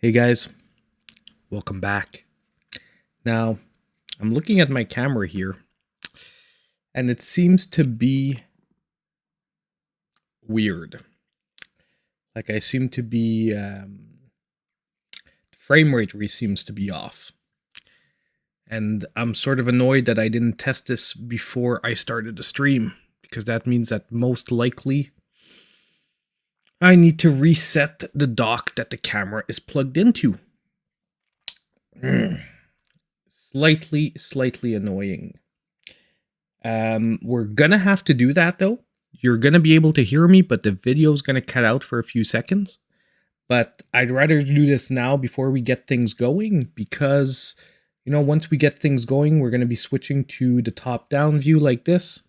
Hey guys, welcome back. Now, I'm looking at my camera here, and it seems to be weird. Like I seem to be, frame rate seems to be off. And I'm sort of annoyed that I didn't test this before I started the stream, because that means that most likely I need to reset the dock that the camera is plugged into. Slightly annoying. We're gonna have to do that though. You're gonna be able to hear me, but the video is gonna cut out for a few seconds. But I'd rather do this now before we get things going because, you know, once we get things going, we're gonna be switching to the top-down view like this.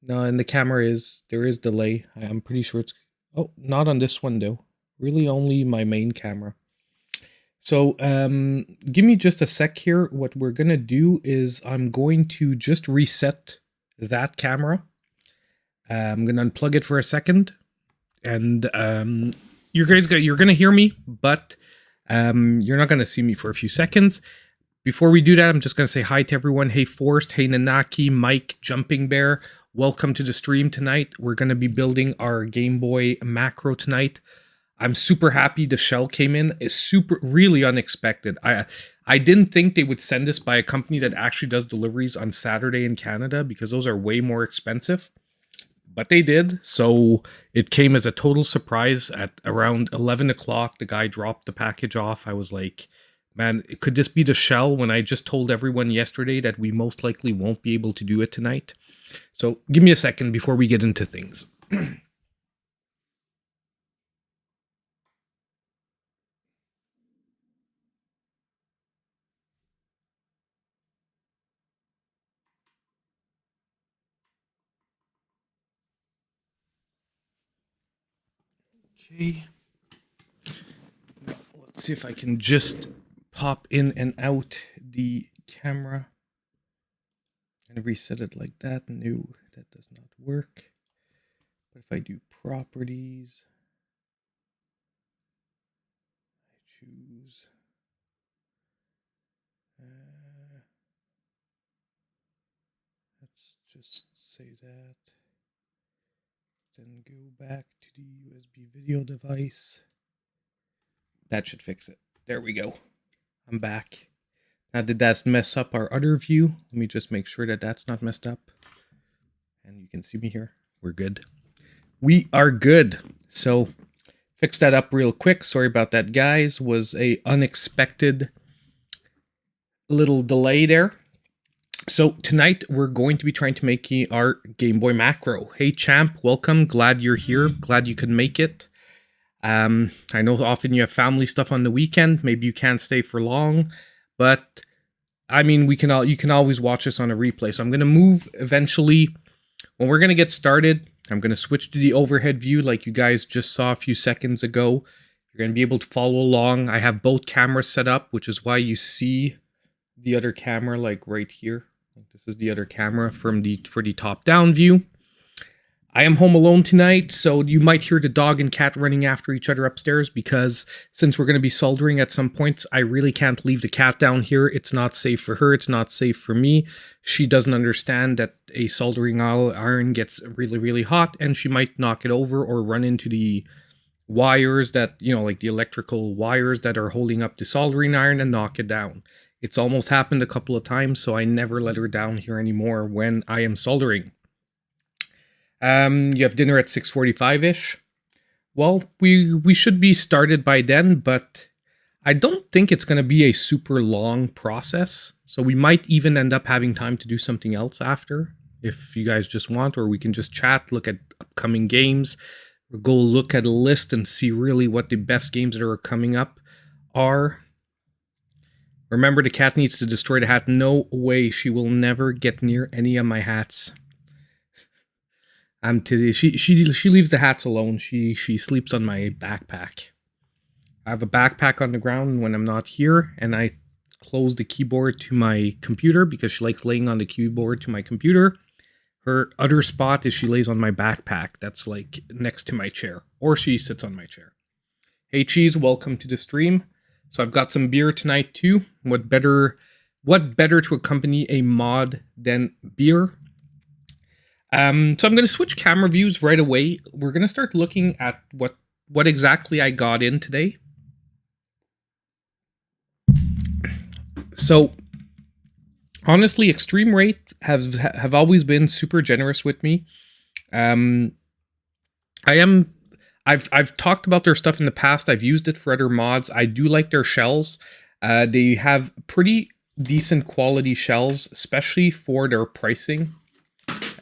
No, and the camera there is delay. I'm pretty sure it's, oh, not on this one though. Really only my main camera. So give me just a sec here. What we're going to do is I'm going to just reset that camera. I'm going to unplug it for a second. And you're going to hear me, but you're not going to see me for a few seconds. Before we do that, I'm just going to say hi to everyone. Hey Forrest, hey Nanaki, Mike, Jumping Bear. Welcome to the stream tonight. We're going to be building our Game Boy macro tonight. I'm super happy the shell came in. It's really unexpected. I didn't think they would send this by a company that actually does deliveries on Saturday in Canada because those are way more expensive. But they did. So it came as a total surprise at around 11 o'clock. The guy dropped the package off. I was like, man, could this be the shell when I just told everyone yesterday that we most likely won't be able to do it tonight? So give me a second before we get into things. Okay. Now, let's see if I can just pop in and out the camera and reset it like that. No, that does not work. But if I do properties, I choose. Let's just say that. Then go back to the USB video device. That should fix it. There we go. I'm back. Now, did that mess up our other view? Let me just make sure that that's not messed up. And you can see me here. We're good. We are good. So, fix that up real quick. Sorry about that, guys. Was a unexpected little delay there. So tonight we're going to be trying to make our Game Boy macro. Hey champ, welcome. Glad you're here. Glad you could make it. I know often you have family stuff on the weekend. Maybe you can't stay for long, but I mean, you can always watch us on a replay. So I'm going to move eventually. When we're going to get started, I'm going to switch to the overhead view like you guys just saw a few seconds ago. You're going to be able to follow along. I have both cameras set up, which is why you see the other camera like right here. This is the other camera for the top-down view. I am home alone tonight, so you might hear the dog and cat running after each other upstairs because since we're going to be soldering at some points, I really can't leave the cat down here. It's not safe for her. It's not safe for me. She doesn't understand that a soldering iron gets really, really hot, and she might knock it over or run into the wires that, you know, like the electrical wires that are holding up the soldering iron and knock it down. It's almost happened a couple of times, so I never let her down here anymore when I am soldering. You have dinner at 6:45-ish. Well, we should be started by then, but I don't think it's going to be a super long process. So we might even end up having time to do something else after, if you guys just want, or we can just chat, look at upcoming games, or go look at a list and see really what the best games that are coming up are. Remember, the cat needs to destroy the hat. No way. She will never get near any of my hats. She leaves the hats alone. She sleeps on my backpack. I have a backpack on the ground when I'm not here, and I close the keyboard to my computer because she likes laying on the keyboard to my computer. Her other spot is she lays on my backpack. That's like next to my chair, or she sits on my chair. Hey Cheese, welcome to the stream. So I've got some beer tonight too. What better to accompany a mod than beer? So I'm going to switch camera views right away. We're going to start looking at what exactly I got in today. So honestly, eXtremeRate have always been super generous with me. I've talked about their stuff in the past. I've used it for other mods. I do like their shells. They have pretty decent quality shells, especially for their pricing.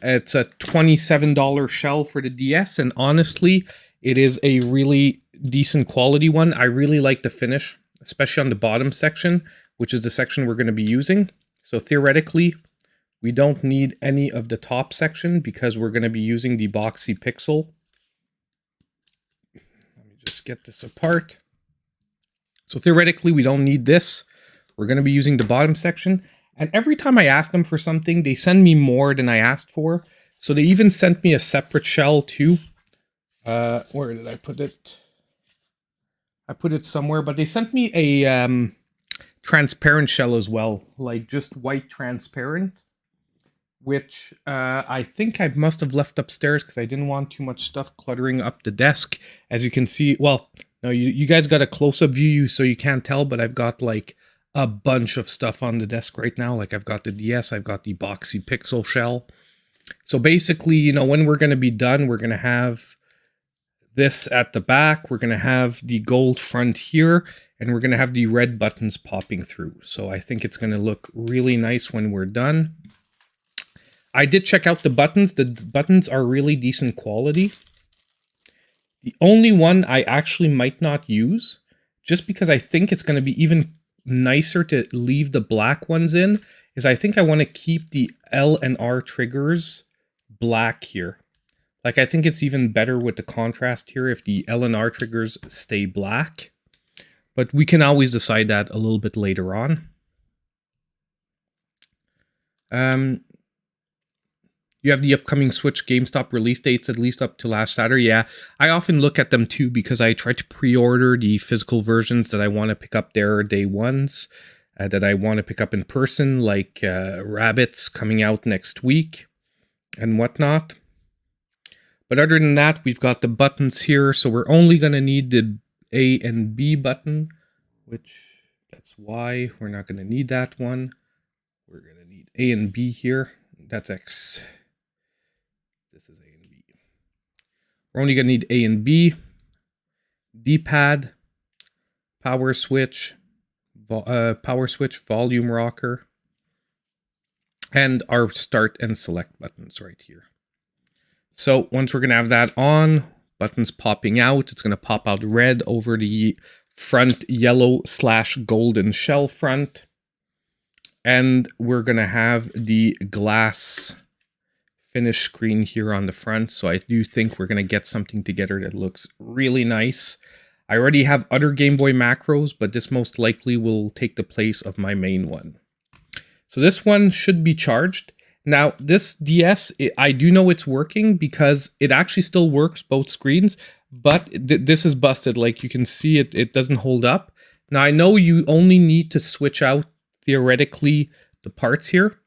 It's a $27 shell for the DS, and honestly, it is a really decent quality one. I really like the finish, especially on the bottom section, which is the section we're going to be using. So theoretically, we don't need any of the top section because we're going to be using the Boxy Pixel. Let me just get this apart. So theoretically, we don't need this. We're going to be using the bottom section. And every time I ask them for something, they send me more than I asked for. So they even sent me a separate shell too. Where did I put it? I put it somewhere, but they sent me a transparent shell as well, like just white transparent, which I think I must have left upstairs because I didn't want too much stuff cluttering up the desk. As you can see, well, no, you guys got a close-up view, so you can't tell, but I've got like a bunch of stuff on the desk right now. Like I've got the DS, I've got the Boxy Pixel shell. So basically, you know, when we're going to be done, we're going to have this at the back, we're going to have the gold front here, and we're going to have the red buttons popping through. So I think it's going to look really nice when we're done. I did check out the buttons. The buttons are really decent quality. The only one I actually might not use, just because I think it's going to be even nicer to leave the black ones in, is I think I want to keep the L and R triggers black here. Like I think it's even better with the contrast here if the L and R triggers stay black. But we can always decide that a little bit later on. You have the upcoming Switch GameStop release dates, at least up to last Saturday. Yeah, I often look at them too because I try to pre-order the physical versions that I want to pick up their day ones, that I want to pick up in person, like Rabbids coming out next week and whatnot. But other than that, we've got the buttons here, so we're only going to need the A and B button, which that's why we're not going to need that one. We're going to need A and B here. That's X. This is A and B. We're only going to need A and B, D-pad, power switch, volume rocker, and our start and select buttons right here. So once we're going to have that on, buttons popping out, it's going to pop out red over the front yellow/golden shell front. And we're going to have the glass finish screen here on the front. So I do think we're going to get something together that looks really nice. I already have other Game Boy macros, but this most likely will take the place of my main one. So this one should be charged. Now, this DS, I do know it's working because it actually still works both screens, but this is busted. Like you can see, it doesn't hold up. Now, I know you only need to switch out, theoretically, the parts here,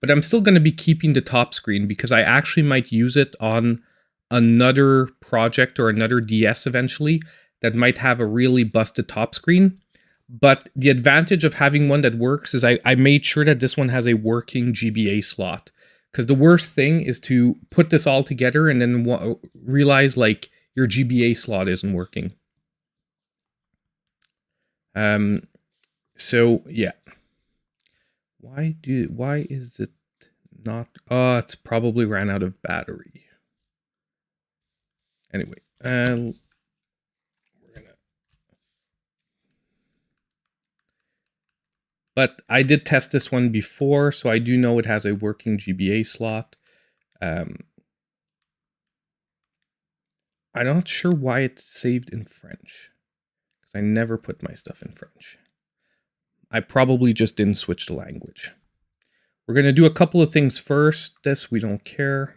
but I'm still going to be keeping the top screen because I actually might use it on another project or another DS eventually that might have a really busted top screen. But the advantage of having one that works is I made sure that this one has a working GBA slot. Because the worst thing is to put this all together and then realize like your GBA slot isn't working. So yeah. Why is it not? Oh, it's probably ran out of battery. Anyway, we're gonna. But I did test this one before, so I do know it has a working GBA slot. I'm not sure why it's saved in French, because I never put my stuff in French. I probably just didn't switch the language. We're going to do a couple of things first. This we don't care,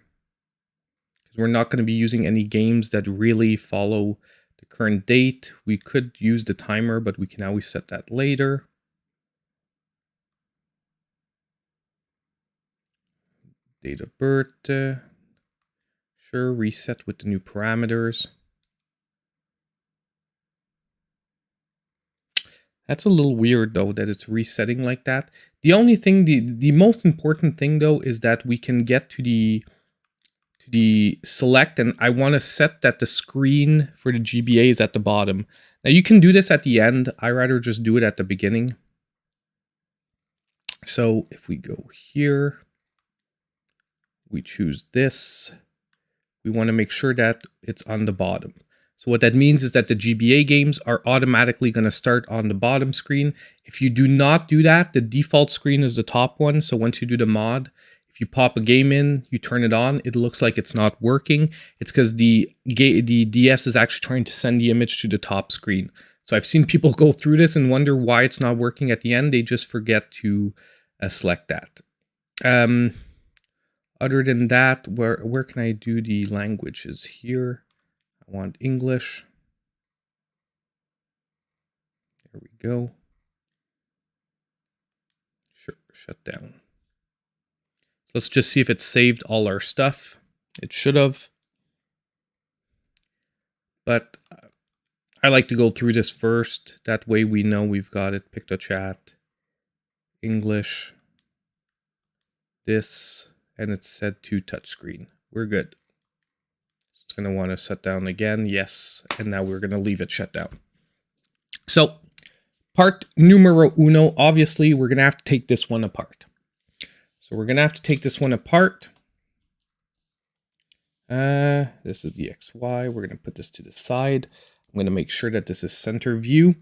because we're not going to be using any games that really follow the current date. We could use the timer, but we can always set that later. Date of birth. Sure, reset with the new parameters. That's a little weird, though, that it's resetting like that. The only thing, the most important thing, though, is that we can get to the select, and I want to set that the screen for the GBA is at the bottom. Now, you can do this at the end. I rather just do it at the beginning. So if we go here, we choose this. We want to make sure that it's on the bottom. So what that means is that the GBA games are automatically going to start on the bottom screen. If you do not do that, the default screen is the top one. So once you do the mod, if you pop a game in, you turn it on, it looks like it's not working. It's because the DS is actually trying to send the image to the top screen. So I've seen people go through this and wonder why it's not working at the end. They just forget to select that. Other than that, where can I do the languages here? I want English. There we go. Sure, shut down. Let's just see if it saved all our stuff. It should have. But I like to go through this first. That way we know we've got it. Pictochat, English, this, and it's set to touchscreen. We're good. It's going to want to shut down again. Yes. And now we're going to leave it shut down. So part numero uno, obviously, we're going to have to take this one apart. So we're going to have to take this one apart. This is the XY. We're going to put this to the side. I'm going to make sure that this is center view.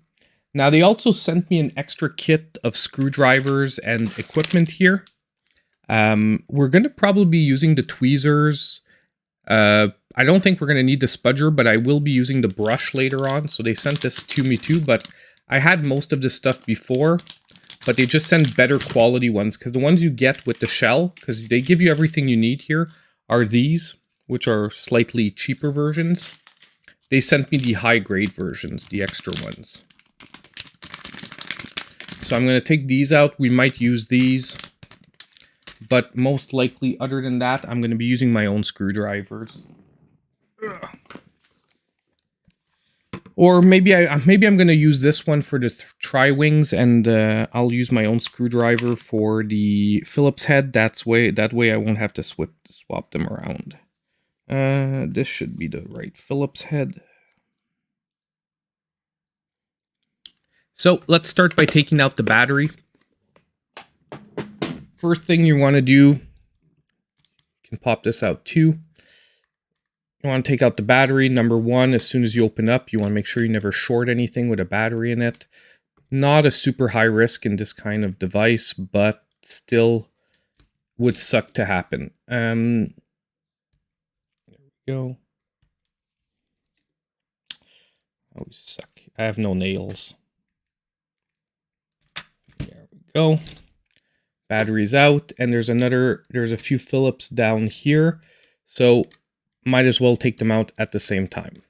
Now, they also sent me an extra kit of screwdrivers and equipment here. We're going to probably be using the tweezers. I don't think we're going to need the spudger, but I will be using the brush later on. So they sent this to me too, but I had most of this stuff before. But they just send better quality ones, because the ones you get with the shell, because they give you everything you need here, are these, which are slightly cheaper versions. They sent me the high-grade versions, the extra ones. So I'm going to take these out. We might use these. But most likely, other than that, I'm going to be using my own screwdrivers. Ugh. Or maybe I'm going to use this one for the tri-wings, and I'll use my own screwdriver for the Phillips head. That way I won't have to swap them around. This should be the right Phillips head. So let's start by taking out the battery. First thing you want to do, you can pop this out too. You want to take out the battery. Number one, as soon as you open up, you want to make sure you never short anything with a battery in it. Not a super high risk in this kind of device, but still would suck to happen. There we go. I always suck. I have no nails. There we go. Battery's out, and there's a few Phillips down here. So might as well take them out at the same time.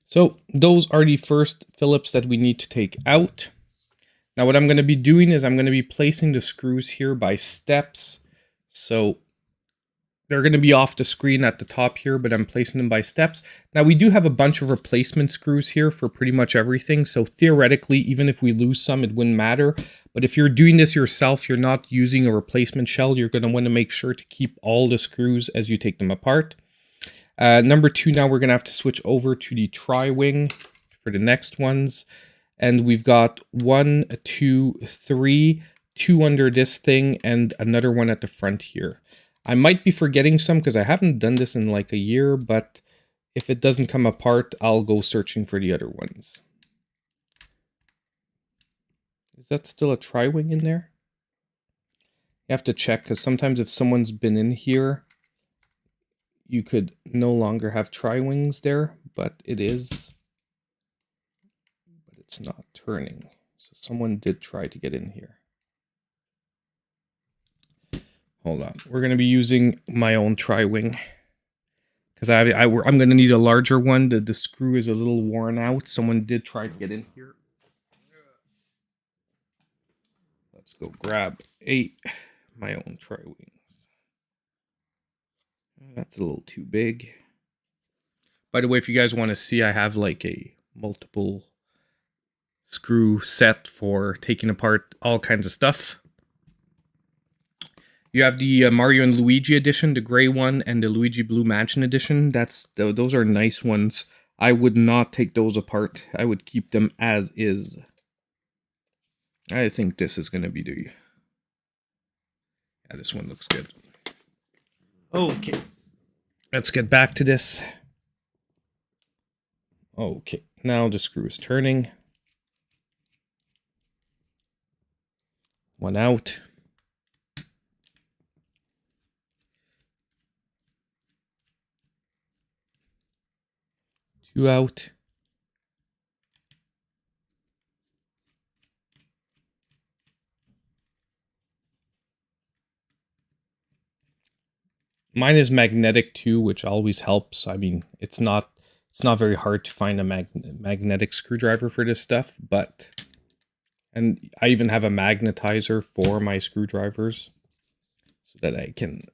So those are the first Phillips that we need to take out. Now what I'm going to be doing is I'm going to be placing the screws here by steps. So they're going to be off the screen at the top here, but I'm placing them by steps. Now, we do have a bunch of replacement screws here for pretty much everything. So theoretically, even if we lose some, it wouldn't matter. But if you're doing this yourself, you're not using a replacement shell, you're going to want to make sure to keep all the screws as you take them apart. Number two, now we're going to have to switch over to the tri-wing for the next ones. And we've got 1, 2, 3, 2 under this thing, and another one at the front here. I might be forgetting some because I haven't done this in like a year, but if it doesn't come apart, I'll go searching for the other ones. Is that still a tri-wing in there? You have to check, because sometimes if someone's been in here, you could no longer have tri-wings there, but it is. But it's not turning. So someone did try to get in here. Hold on. We're going to be using my own tri-wing. Because I'm going to need a larger one. The screw is a little worn out. Someone did try to get in here. Let's go grab my own tri-wings. That's a little too big. By the way, if you guys want to see, I have like a multiple screw set for taking apart all kinds of stuff. You have the Mario and Luigi edition, the gray one, and the Luigi Blue Mansion edition. Those are nice ones. I would not take those apart. I would keep them as is. I think this is going to be the... Yeah, this one looks good. Okay. Let's get back to this. Okay, now the screw is turning. One out. Two out. Mine is magnetic too, which always helps. I mean, it's not very hard to find a magnetic screwdriver for this stuff, but... And I even have a magnetizer for my screwdrivers so that I can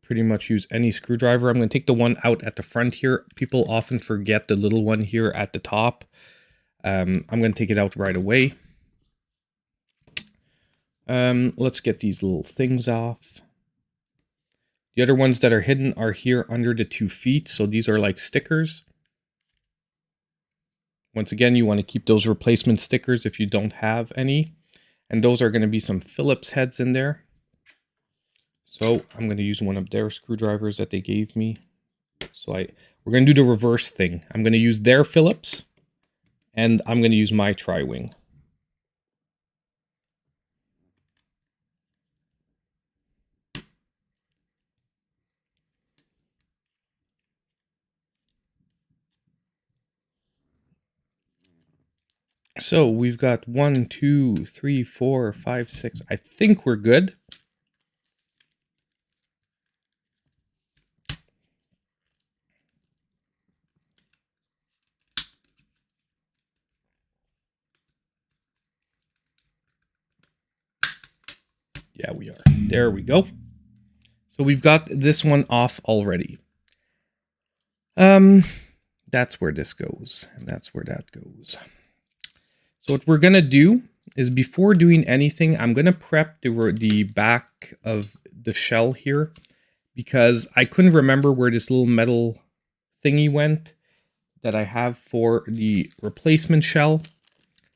pretty much use any screwdriver. I'm going to take the one out at the front here. People often forget the little one here at the top. I'm going to take it out right away. Let's get these little things off. The other ones that are hidden are here under the 2 feet. So these are like stickers. Once again, you want to keep those replacement stickers if you don't have any. And those are going to be some Phillips heads in there. So I'm going to use one of their screwdrivers that they gave me. So we're going to do the reverse thing. I'm going to use their Phillips, and I'm going to use my tri-wing. So we've got 1, 2, 3, 4, 5, 6. I think we're good. Yeah, we are. There we go. So we've got this one off already. That's where this goes, and that's where that goes. So what we're going to do is, before doing anything, I'm going to prep the back of the shell here, because I couldn't remember where this little metal thingy went that I have for the replacement shell.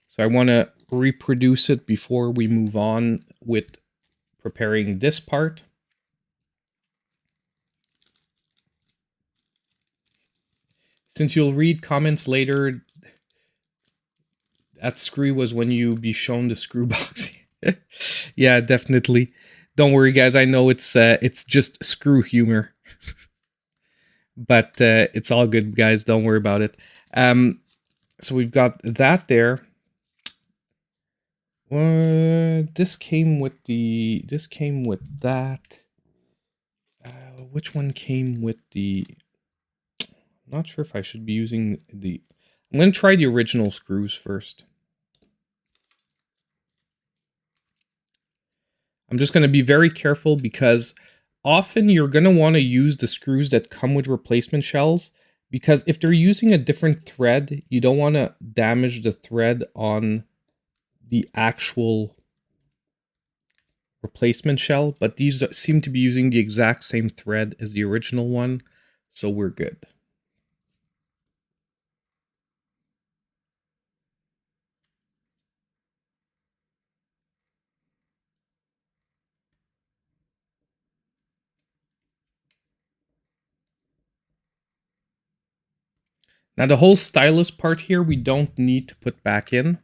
So I want to reproduce it before we move on with preparing this part. Since you'll read comments later, that screw was when you be shown the screw box. Yeah, definitely. Don't worry, guys. I know it's just screw humor, but it's all good, guys. Don't worry about it. So we've got that there. This came with that. Which one came with the? I'm not sure if I should be using the. I'm going to try the original screws first. I'm just going to be very careful, because often you're going to want to use the screws that come with replacement shells, because if they're using a different thread, you don't want to damage the thread on the actual replacement shell. But these seem to be using the exact same thread as the original one, so we're good. Now the whole stylus part here, we don't need to put back in,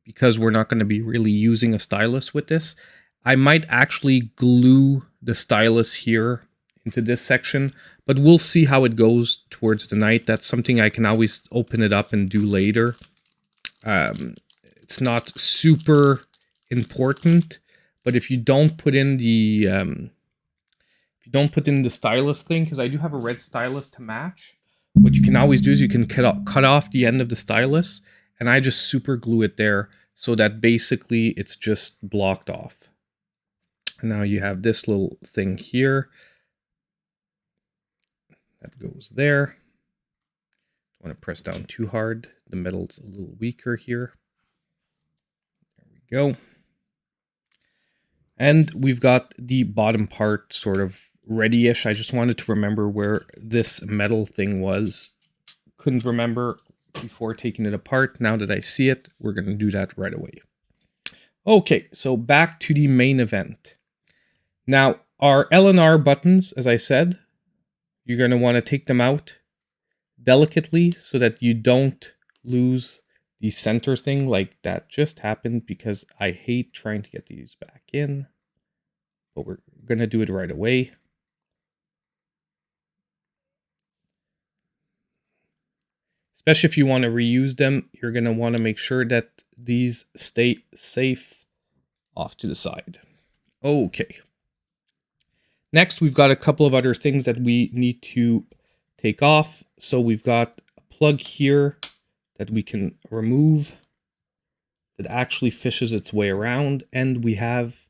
because we're not going to be really using a stylus with this. I might actually glue the stylus here into this section, but we'll see how it goes towards the night. That's something I can always open it up and do later. it's not super important, but if you don't put in the stylus thing, because I do have a red stylus to match, what you can always do is you can cut off the end of the stylus, and I just super glue it there so that basically it's just blocked off. And now you have this little thing here that goes there. Don't want to press down too hard. The metal's a little weaker here. There we go. And we've got the bottom part sort of ready-ish. I just wanted to remember where this metal thing was. Couldn't remember before taking it apart. Now that I see it, we're going to do that right away. Okay, so back to the main event. Now, our L and R buttons, as I said, you're going to want to take them out delicately so that you don't lose the center thing like that just happened, because I hate trying to get these back in. But we're going to do it right away. Especially if you want to reuse them, you're going to want to make sure that these stay safe off to the side. Okay. Next, we've got a couple of other things that we need to take off. So we've got a plug here that we can remove that actually fishes its way around. And we have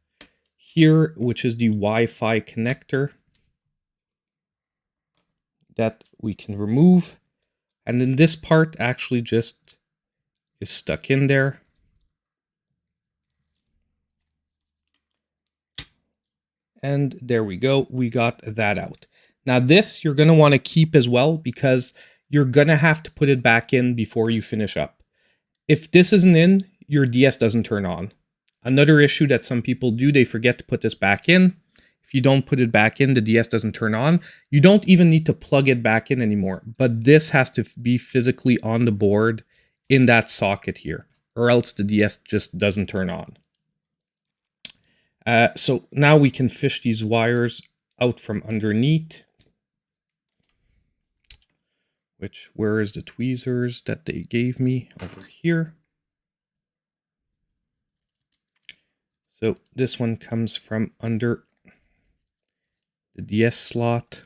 here, which is the Wi-Fi connector that we can remove. And then this part actually just is stuck in there. And there we go. We got that out. Now this you're going to want to keep as well, because you're going to have to put it back in before you finish up. If this isn't in, your DS doesn't turn on. Another issue that some people do, they forget to put this back in. If you don't put it back in, the DS doesn't turn on. You don't even need to plug it back in anymore. But this has to be physically on the board in that socket here, or else the DS just doesn't turn on. So now we can fish these wires out from underneath. Where is the tweezers that they gave me? Over here. So this one comes from under the DS slot.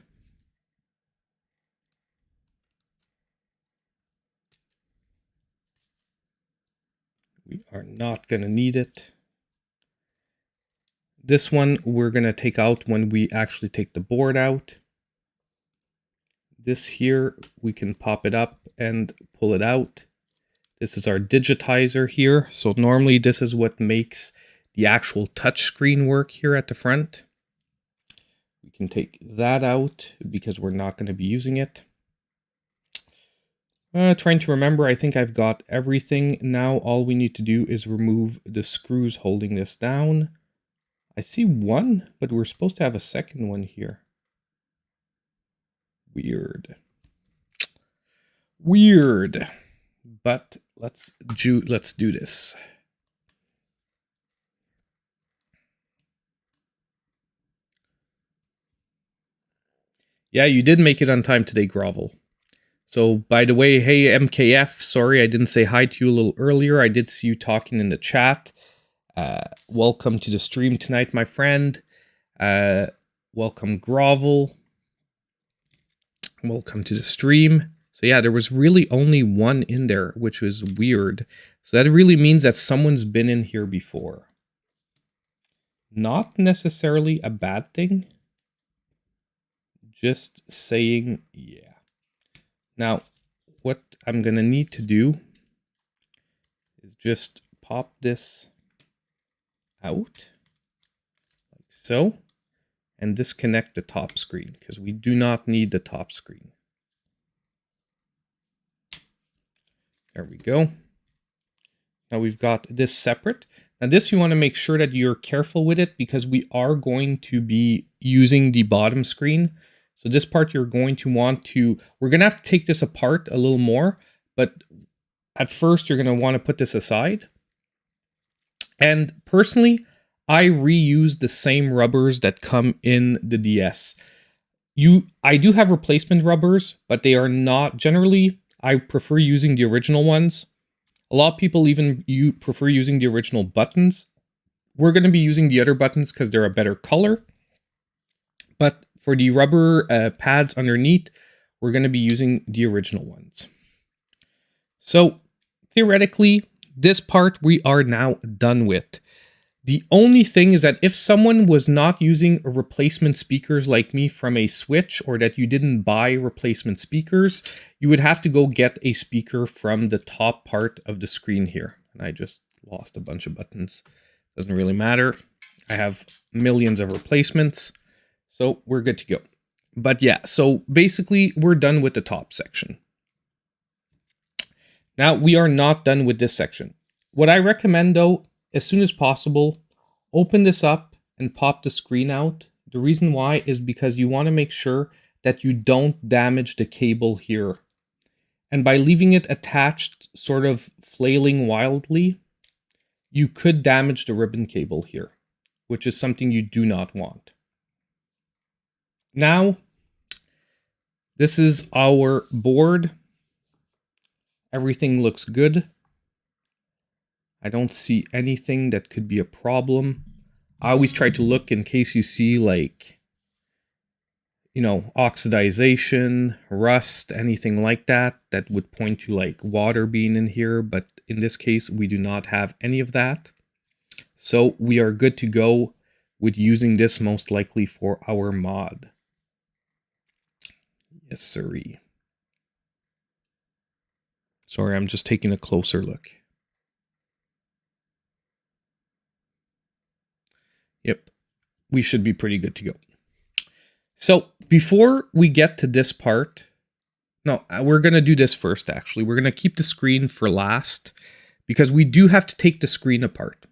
We are not going to need it. This one we're going to take out when we actually take the board out. This here, we can pop it up and pull it out. This is our digitizer here. So normally this is what makes the actual touch screen work here at the front. We can take that out because we're not going to be using it. Trying to remember, I think I've got everything. Now all we need to do is remove the screws holding this down. I see one, but we're supposed to have a second one here. Weird. But let's do this. Yeah, you did make it on time today, Grovel. So, by the way, hey, MKF, sorry I didn't say hi to you a little earlier. I did see you talking in the chat. Welcome to the stream tonight, my friend. Welcome, Grovel. Welcome to the stream. So yeah, there was really only one in there, which was weird. So that really means that someone's been in here before. Not necessarily a bad thing. Just saying, yeah. Now, what I'm going to need to do is just pop this out like so, and disconnect the top screen because we do not need the top screen. There we go. Now we've got this separate. Now this you want to make sure that you're careful with it because we are going to be using the bottom screen. So this part you're going to want to, we're going to have to take this apart a little more, but at first you're going to want to put this aside. And personally, I reuse the same rubbers that come in the DS. I do have replacement rubbers, but they are not, generally, I prefer using the original ones. A lot of people even prefer using the original buttons. We're going to be using the other buttons because they're a better color. But for the rubber pads underneath, we're going to be using the original ones. So theoretically, this part we are now done with. The only thing is that if someone was not using replacement speakers like me from a Switch, or that you didn't buy replacement speakers, you would have to go get a speaker from the top part of the screen here. And I just lost a bunch of buttons. Doesn't really matter. I have millions of replacements, so we're good to go. But yeah, so basically we're done with the top section. Now we are not done with this section. What I recommend though, as soon as possible, open this up and pop the screen out. The reason why is because you want to make sure that you don't damage the cable here. And by leaving it attached, sort of flailing wildly, you could damage the ribbon cable here, which is something you do not want. Now, this is our board. Everything looks good. I don't see anything that could be a problem. I always try to look in case you see like, you know, oxidization, rust, anything like that, that would point to like water being in here. But in this case, we do not have any of that. So we are good to go with using this most likely for our mod. Yes, sirree. Sorry, I'm just taking a closer look. Yep, we should be pretty good to go. So before we get to this part, no, we're going to do this first, actually. We're going to keep the screen for last because we do have to take the screen apart.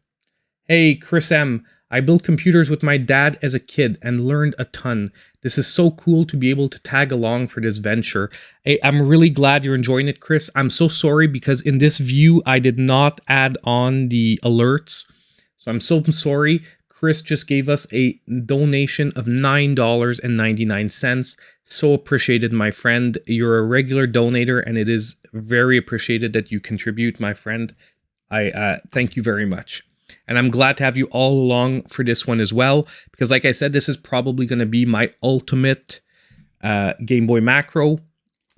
Hey, Chris M., I built computers with my dad as a kid and learned a ton. This is so cool to be able to tag along for this venture. Hey, I'm really glad you're enjoying it, Chris. I'm so sorry because in this view, I did not add on the alerts. So I'm so sorry. Chris just gave us a donation of $9.99. So appreciated, my friend. You're a regular donator, and it is very appreciated that you contribute, my friend. I thank you very much. And I'm glad to have you all along for this one as well, because like I said, this is probably going to be my ultimate Game Boy macro.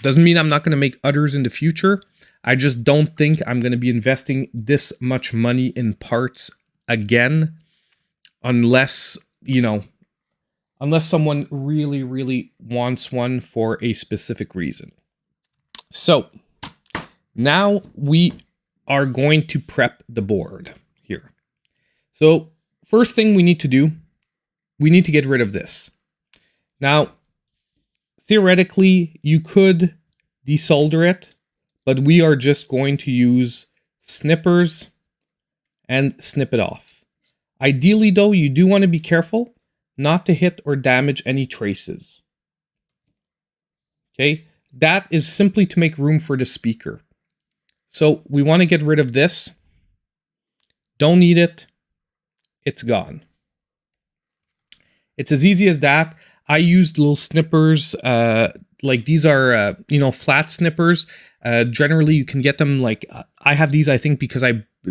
Doesn't mean I'm not going to make others in the future. I just don't think I'm going to be investing this much money in parts again. Unless, you know, unless someone really, really wants one for a specific reason. So now we are going to prep the board here. So first thing we need to do, we need to get rid of this. Now, theoretically, you could desolder it, but we are just going to use snippers and snip it off. Ideally, though, you do want to be careful not to hit or damage any traces. Okay, that is simply to make room for the speaker. So we want to get rid of this. Don't need it. It's gone. It's as easy as that. I used little snippers. Like these are, you know, flat snippers. Generally, you can get them like, I have these, I think, because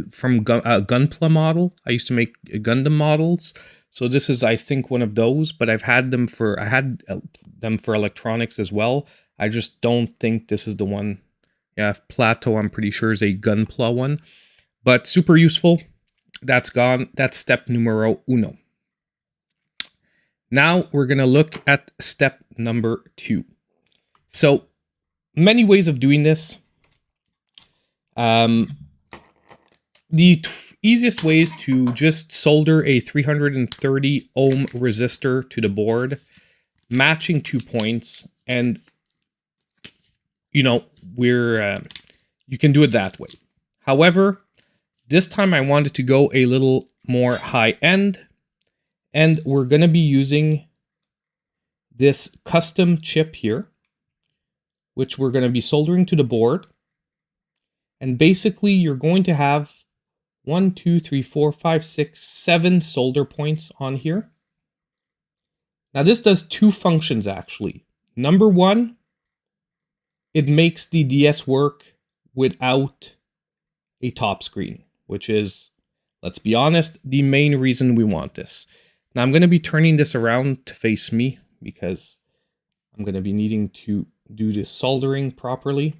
from Gunpla model. I used to make Gundam models. So this is, I think, one of those, but I had them for electronics as well. I just don't think this is the one. Yeah, Plateau, I'm pretty sure, is a Gunpla one, but super useful. That's gone. That's step numero uno. Now we're going to look at step number 2. So many ways of doing this. The easiest way is to just solder a 330 ohm resistor to the board, matching 2 points, and you know, you can do it that way. However, this time I wanted to go a little more high end, and we're going to be using this custom chip here, which we're going to be soldering to the board. And basically, you're going to have 1, 2, 3, 4, 5, 6, 7 solder points on here. Now, this does 2 functions, actually. Number 1, it makes the DS work without a top screen, which is, let's be honest, the main reason we want this. Now I'm going to be turning this around to face me because I'm going to be needing to do this soldering properly.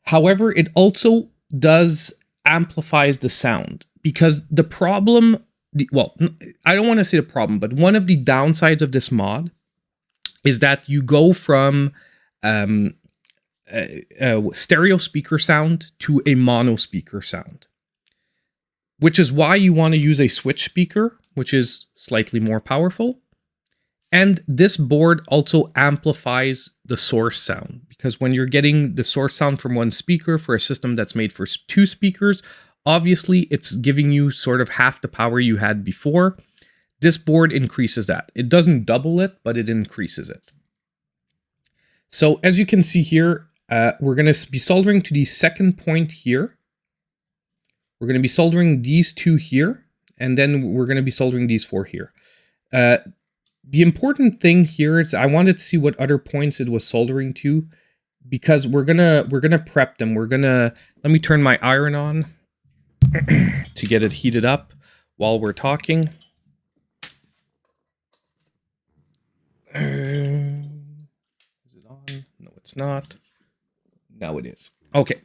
However, it also does amplifies the sound, because the problem, well, I don't want to say the problem, but one of the downsides of this mod is that you go from stereo speaker sound to a mono speaker sound, which is why you want to use a switch speaker, which is slightly more powerful. And this board also amplifies the source sound, because when you're getting the source sound from one speaker for a system that's made for two speakers, obviously it's giving you sort of half the power you had before. This board increases that. It doesn't double it, but it increases it. So as you can see here, we're going to be soldering to the second point here. We're going to be soldering these two here, and then we're going to be soldering these four here. The important thing here is I wanted to see what other points it was soldering to, because we're gonna prep them. Let me turn my iron on to get it heated up while we're talking. Is it on? No, it's not. Now it is. Okay.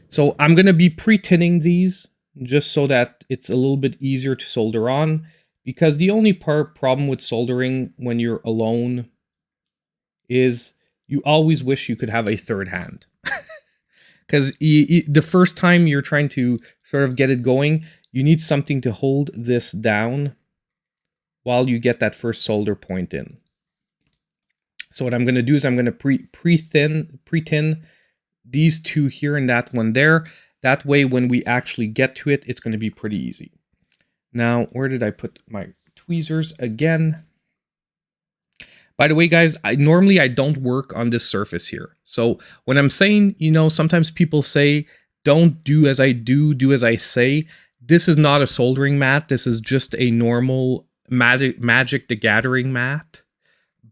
So I'm gonna be pre-tinning these just so that it's a little bit easier to solder on. Because the only problem with soldering when you're alone is you always wish you could have a third hand. Because the first time you're trying to sort of get it going, you need something to hold this down while you get that first solder point in. So what I'm going to do is I'm going to pre-tin these two here and that one there. That way when we actually get to it, it's going to be pretty easy. Now, where did I put my tweezers again? By the way, guys, normally I don't work on this surface here. So when I'm saying, you know, sometimes people say, don't do as I do, do as I say. This is not a soldering mat. This is just a normal Magic the Gathering mat.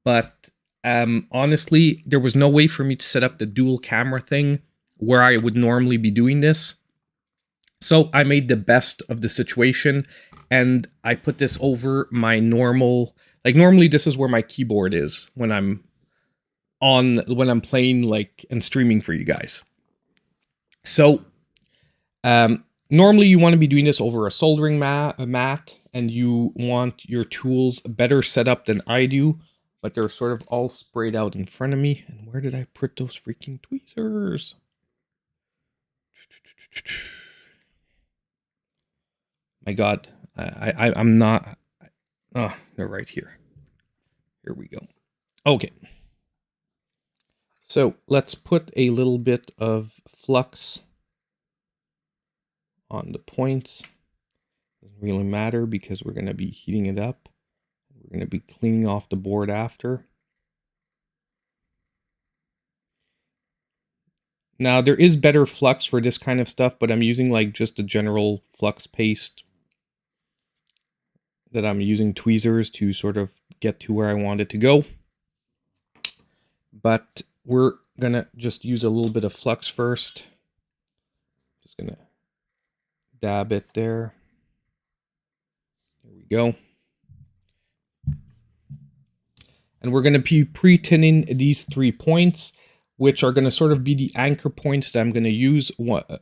But honestly, there was no way for me to set up the dual camera thing where I would normally be doing this. So I made the best of the situation, and I put this over my normal, like normally this is where my keyboard is when I'm playing like and streaming for you guys. So normally you want to be doing this over a soldering mat, and you want your tools better set up than I do, but they're sort of all sprayed out in front of me. And where did I put those freaking tweezers? My God, I'm not. Oh, they're right here. Here we go. Okay. So let's put a little bit of flux on the points. Doesn't really matter because we're going to be heating it up. We're going to be cleaning off the board after. Now there is better flux for this kind of stuff, but I'm using like just a general flux paste that I'm using tweezers to sort of get to where I want it to go. But we're gonna just use a little bit of flux first. Just gonna dab it there. There we go. And we're gonna be pre-tinning these 3 points, which are gonna sort of be the anchor points that I'm gonna use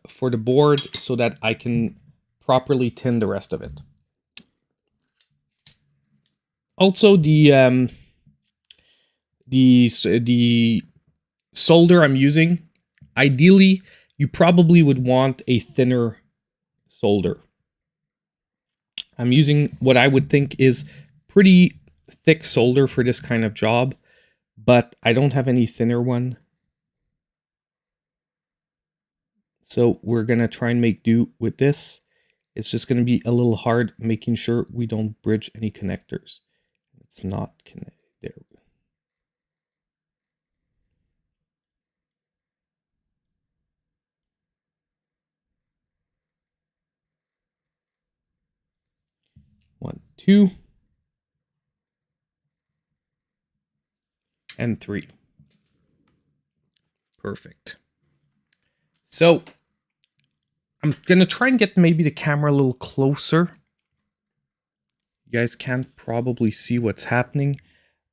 for the board so that I can properly tin the rest of it. Also, the solder I'm using, ideally, you probably would want a thinner solder. I'm using what I would think is pretty thick solder for this kind of job, but I don't have any thinner one. So we're going to try and make do with this. It's just going to be a little hard making sure we don't bridge any connectors. It's not connected. There we go. One, two, and three. Perfect. So I'm going to try and get maybe the camera a little closer. You guys can't probably see what's happening,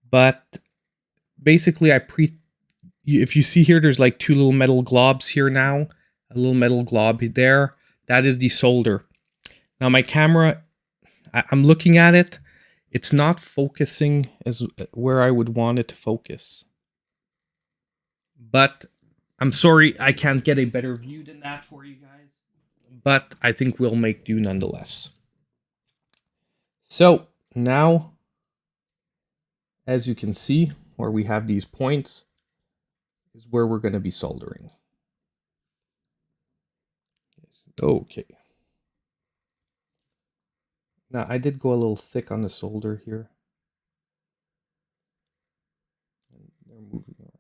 but basically if you see here, there's like two little metal globs here now, a little metal glob there. That is the solder. Now my camera, I'm looking at it. It's not focusing as where I would want it to focus. But I'm sorry, I can't get a better view than that for you guys. But I think we'll make do nonetheless. So now, as you can see, where we have these points is where we're going to be soldering. Okay. Now, I did go a little thick on the solder here. And they're moving around.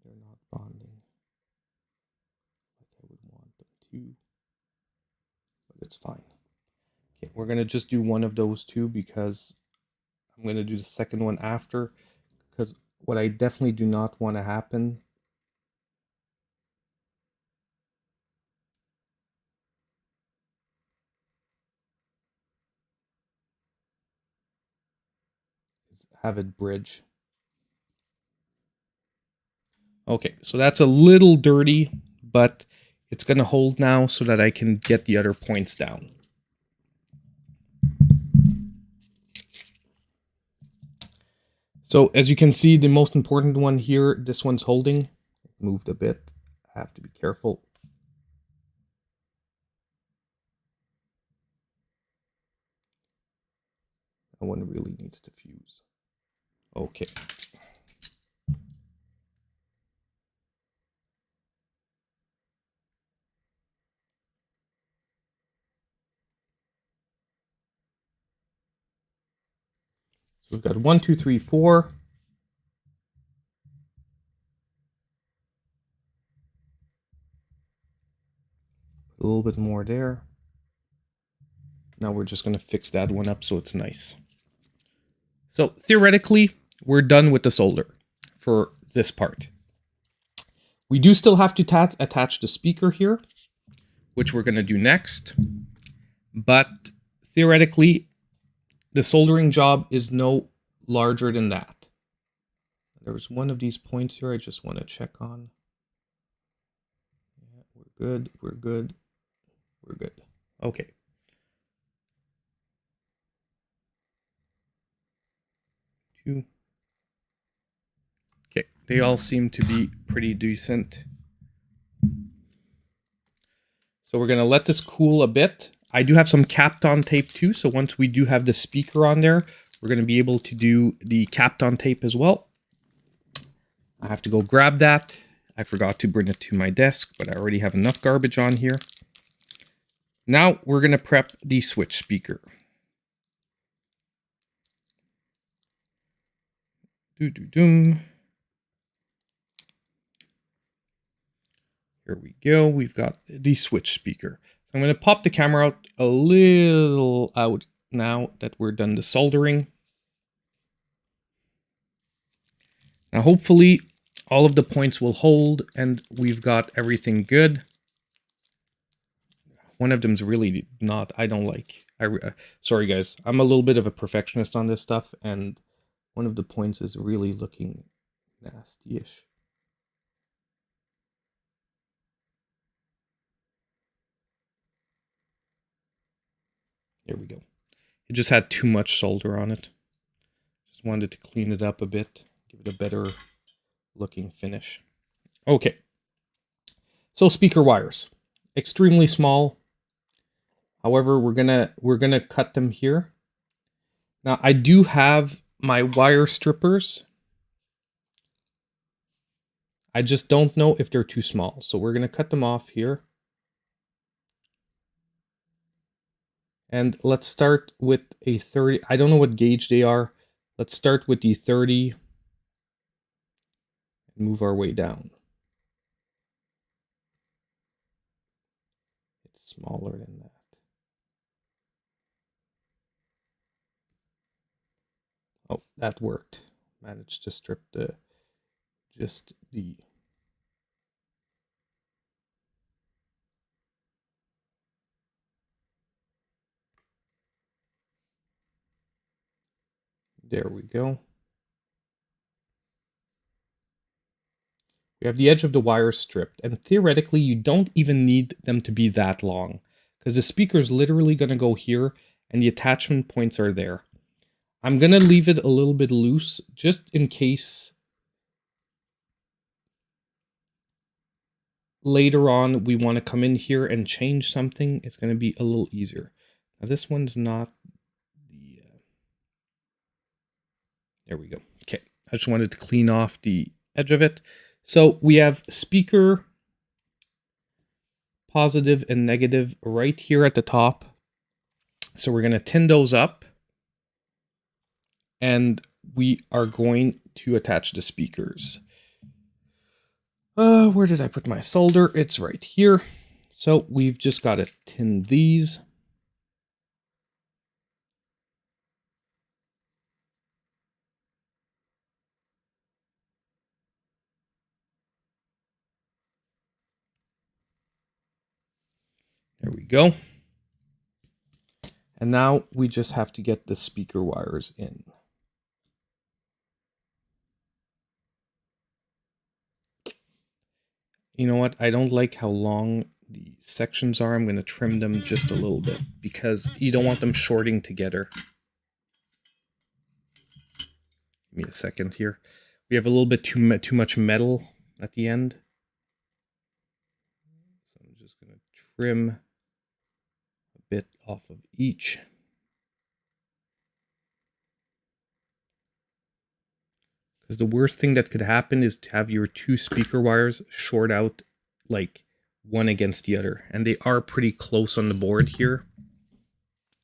They're not bonding like I would want them to. But it's fine. Okay, we're going to just do one of those two because I'm going to do the second one after. Because what I definitely do not want to happen is have it bridge. Okay, so that's a little dirty, but it's going to hold now so that I can get the other points down. So as you can see, the most important one here, this one's holding. Moved a bit. I have to be careful. That one really needs to fuse. Okay. So we've got 1, 2, 3, 4. A little bit more there. Now we're just going to fix that one up so it's nice. So theoretically, we're done with the solder for this part. We do still have to attach the speaker here, which we're going to do next. But theoretically, the soldering job is no larger than that. There's one of these points here I just want to check on. Yeah, we're good, we're good, we're good. Okay. Two. Okay, they all seem to be pretty decent. So we're going to let this cool a bit. I do have some capped on tape too, so once we do have the speaker on there, we're going to be able to do the capped on tape as well. I have to go grab that. I forgot to bring it to my desk, but I already have enough garbage on here. Now we're going to prep the switch speaker. Here we go. We've got the switch speaker. So I'm going to pop the camera out a little out now that we're done the soldering. Now hopefully all of the points will hold and we've got everything good. One of them's really not, I don't like. Sorry guys, I'm a little bit of a perfectionist on this stuff and one of the points is really looking nasty-ish. There we go. It just had too much solder on it. Just wanted to clean it up a bit, give it a better looking finish. Okay. So speaker wires, extremely small. However, we're gonna cut them here. Now I do have my wire strippers. I just don't know if they're too small. So we're gonna cut them off here. And let's start with a 30. I don't know what gauge they are. Let's start with the 30 and move our way down. It's smaller than that. Oh, that worked. Managed to strip just the There we go. We have the edge of the wire stripped, and theoretically you don't even need them to be that long, because the speaker is literally going to go here, and the attachment points are there. I'm going to leave it a little bit loose, just in case later on we want to come in here and change something. It's going to be a little easier. Now this one's not the... There we go. Okay, I just wanted to clean off the edge of it. So we have speaker positive and negative right here at the top. So we're going to tin those up. And we are going to attach the speakers. Where did I put my solder? It's right here. So we've just got to tin these. There we go. And now we just have to get the speaker wires in. You know what? I don't like how long the sections are. I'm going to trim them just a little bit because you don't want them shorting together. Give me a second here. We have a little bit too much metal at the end. So I'm just going to trim a bit off of each. Because the worst thing that could happen is to have your two speaker wires short out like one against the other. And they are pretty close on the board here.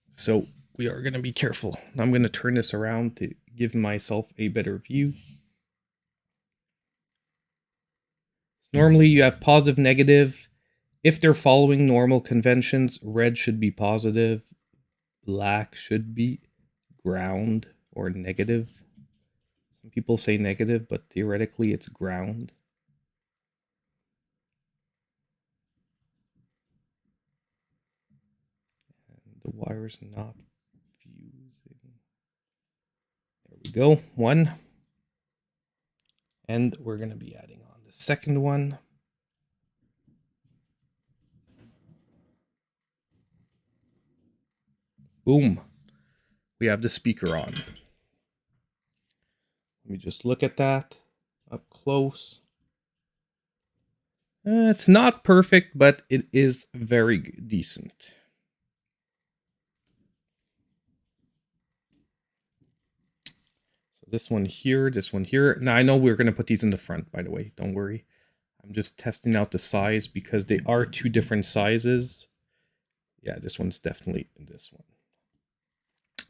So we are going to be careful. I'm going to turn this around to give myself a better view. Normally you have positive, negative. If they're following normal conventions, red should be positive, black should be ground or negative. Some people say negative, but theoretically it's ground. And the wire's not fusing. There we go, one. And we're going to be adding on the second one. Boom. We have the speaker on. Let me just look at that up close. It's not perfect, but it is very decent. So this one here, this one here. Now I know we're going to put these in the front, by the way. Don't worry. I'm just testing out the size because they are two different sizes. Yeah, this one's definitely in this one.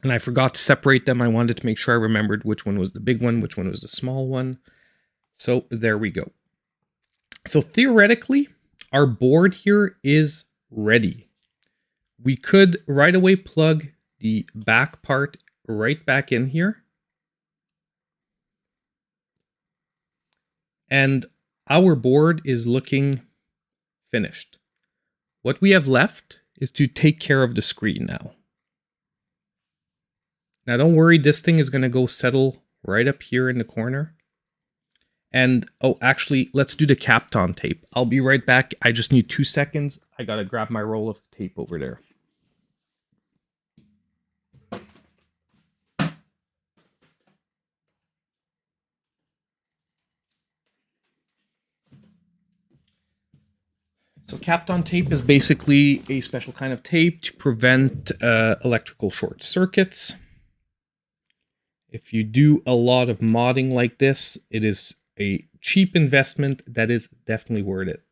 And I forgot to separate them. I wanted to make sure I remembered which one was the big one, which one was the small one. So there we go. So theoretically, our board here is ready. We could right away plug the back part right back in here. And our board is looking finished. What we have left is to take care of the screen now. Now, don't worry, this thing is going to go settle right up here in the corner. And, oh, actually, let's do the Kapton tape. I'll be right back. I just need 2 seconds. I got to grab my roll of tape over there. So Kapton tape is basically a special kind of tape to prevent electrical short circuits. If you do a lot of modding like this, it is a cheap investment that is definitely worth it.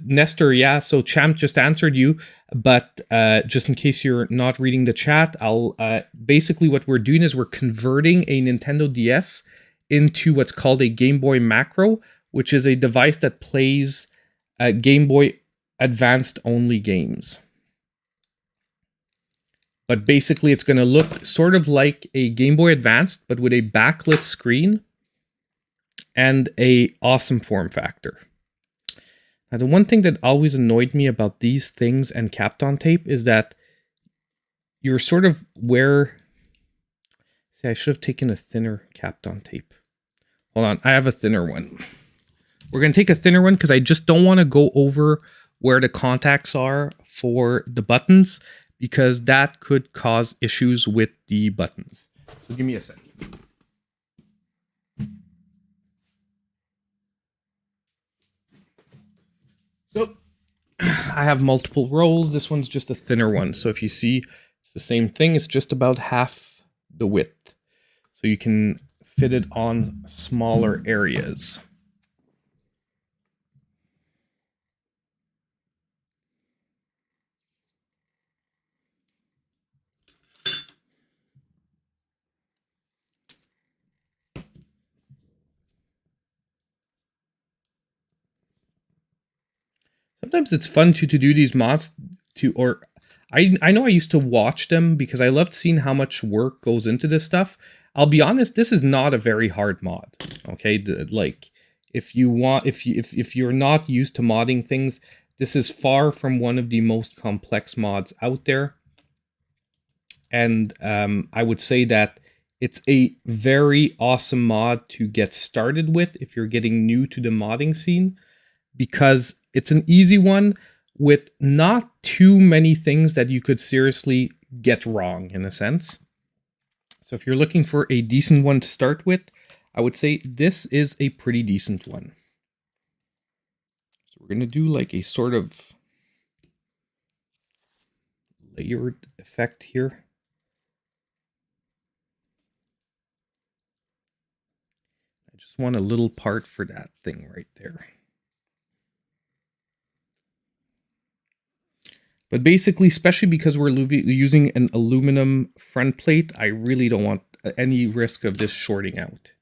Nestor, yeah, so Champ just answered you, but just in case you're not reading the chat, I'll basically what we're doing is we're converting a Nintendo DS into what's called a Game Boy Macro, which is a device that plays Game Boy Advanced only games. But basically it's going to look sort of like a Game Boy Advanced, but with a backlit screen and a awesome form factor. Now, the one thing that always annoyed me about these things and Kapton tape is that you're sort of where... See, I should have taken a thinner Kapton tape. Hold on, I have a thinner one. We're going to take a thinner one because I just don't want to go over where the contacts are for the buttons, because that could cause issues with the buttons. So give me a second. So I have multiple rolls. This one's just a thinner one. So if you see, it's the same thing. It's just about half the width. So you can fit it on smaller areas. Sometimes it's fun to do these mods I know I used to watch them because I loved seeing how much work goes into this stuff. I'll be honest, this is not a very hard mod. Okay, like if you're not used to modding things, this is far from one of the most complex mods out there. And I would say that it's a very awesome mod to get started with if you're getting new to the modding scene, because it's an easy one with not too many things that you could seriously get wrong, in a sense. So if you're looking for a decent one to start with, I would say this is a pretty decent one. So we're going to do like a sort of layered effect here. I just want a little part for that thing right there. But basically, especially because we're using an aluminum front plate, I really don't want any risk of this shorting out.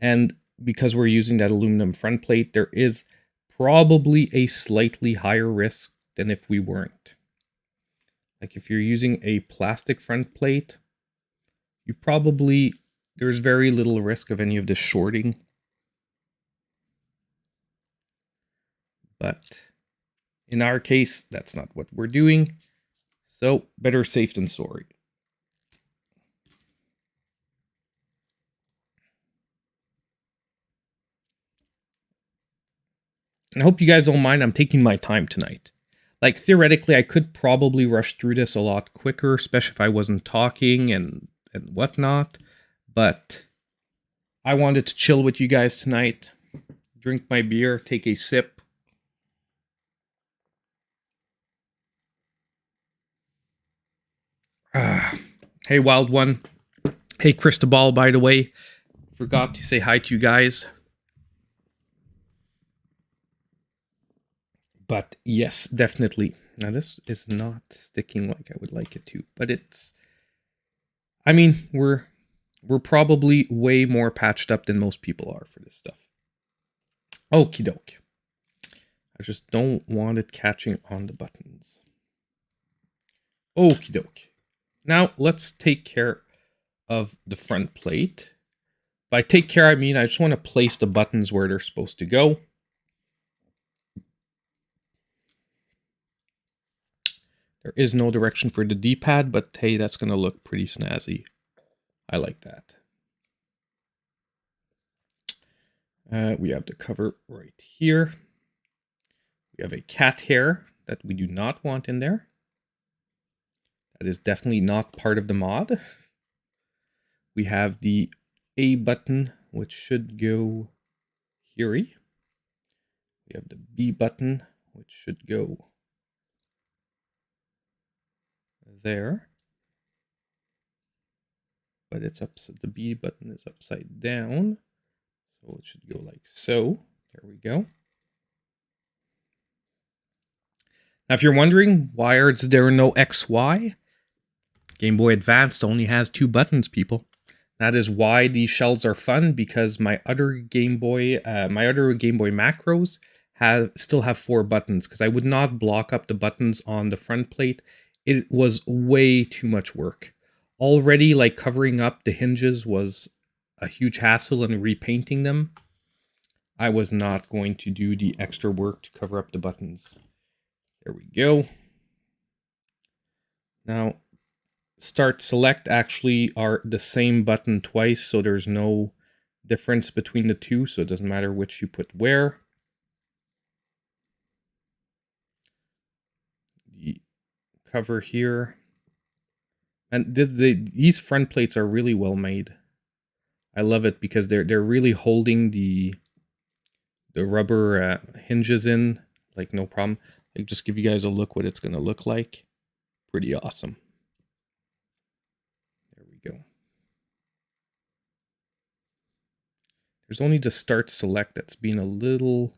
And because we're using that aluminum front plate, there is probably a slightly higher risk than if we weren't. Like if you're using a plastic front plate, there's very little risk of any of this shorting. But in our case, that's not what we're doing. So better safe than sorry. And I hope you guys don't mind, I'm taking my time tonight. Like, theoretically, I could probably rush through this a lot quicker, especially if I wasn't talking and whatnot. But I wanted to chill with you guys tonight, drink my beer, take a sip. Hey, Wild One. Hey, Cristobal, by the way. Forgot to say hi to you guys. But yes, definitely. Now, this is not sticking like I would like it to, but it's... I mean, we're probably way more patched up than most people are for this stuff. Okie doke. I just don't want it catching on the buttons. Okie doke. Now, let's take care of the front plate. By take care, I mean I just want to place the buttons where they're supposed to go. There is no direction for the D-pad, but hey, that's going to look pretty snazzy. I like that. We have the cover right here. We have a cat hair that we do not want in there. That is definitely not part of the mod. We have the A button, which should go here. We have the B button, which should go there. But it's the B button is upside down. So it should go like so. There we go. Now, if you're wondering why is there no XY, Game Boy Advance only has 2 buttons, people. That is why these shells are fun, because my other Game Boy macros still have 4 buttons, because I would not block up the buttons on the front plate. It was way too much work. Already, like, covering up the hinges was a huge hassle, and repainting them, I was not going to do the extra work to cover up the buttons. There we go. Now, start select actually are the same button twice, so there's no difference between the two, so it doesn't matter which you put where. The cover here. And these front plates are really well made. I love it because they're really holding the rubber hinges in, like no problem. Like, just give you guys a look what it's going to look like. Pretty awesome. There we go. There's only the start select that's been a little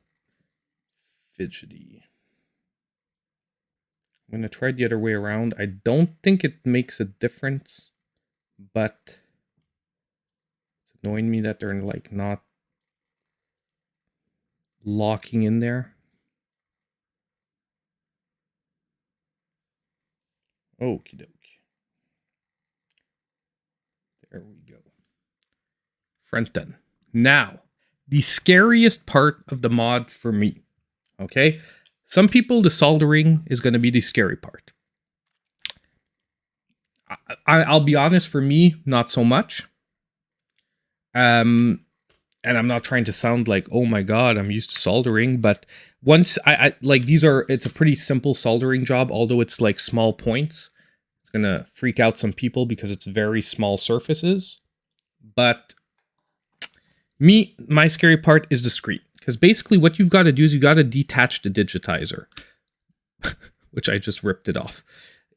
fidgety. I'm going to try the other way around. I don't think it makes a difference, but it's annoying me that they're like not locking in there. Okie doke. There we go. Front done. Now, the scariest part of the mod for me, okay? Some people, the soldering is going to be the scary part. I'll be honest, for me, not so much. And I'm not trying to sound like, oh my god, I'm used to soldering, but once I like, it's a pretty simple soldering job, although it's like small points. It's going to freak out some people because it's very small surfaces. But my scary part is the screen. Because basically what you've got to do is you got to detach the digitizer. Which I just ripped it off.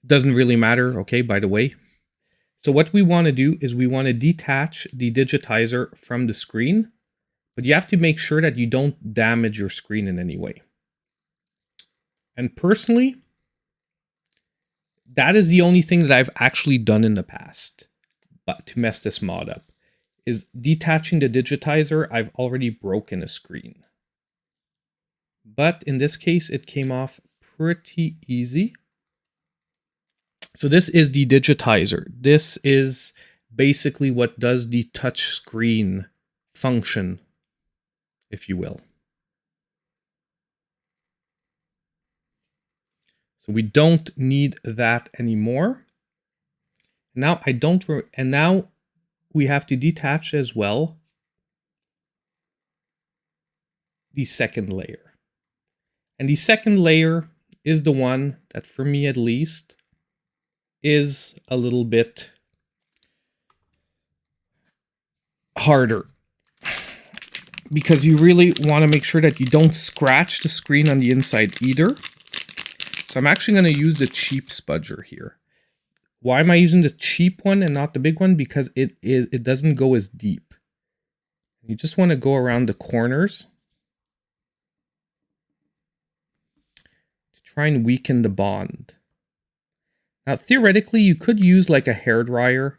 Doesn't really matter, okay, by the way. So what we want to do is we want to detach the digitizer from the screen. But you have to make sure that you don't damage your screen in any way. And personally, that is the only thing that I've actually done in the past. But to mess this mod up. Is detaching the digitizer, I've already broken a screen. But in this case, it came off pretty easy. So this is the digitizer. This is basically what does the touch screen function, if you will. So we don't need that anymore. Now now we have to detach as well the second layer. And the second layer is the one that, for me at least, is a little bit harder. Because you really want to make sure that you don't scratch the screen on the inside either. So I'm actually going to use the cheap spudger here. Why am I using the cheap one and not the big one? Because it doesn't go as deep. You just want to go around the corners to try and weaken the bond. Now, theoretically, you could use like a hairdryer.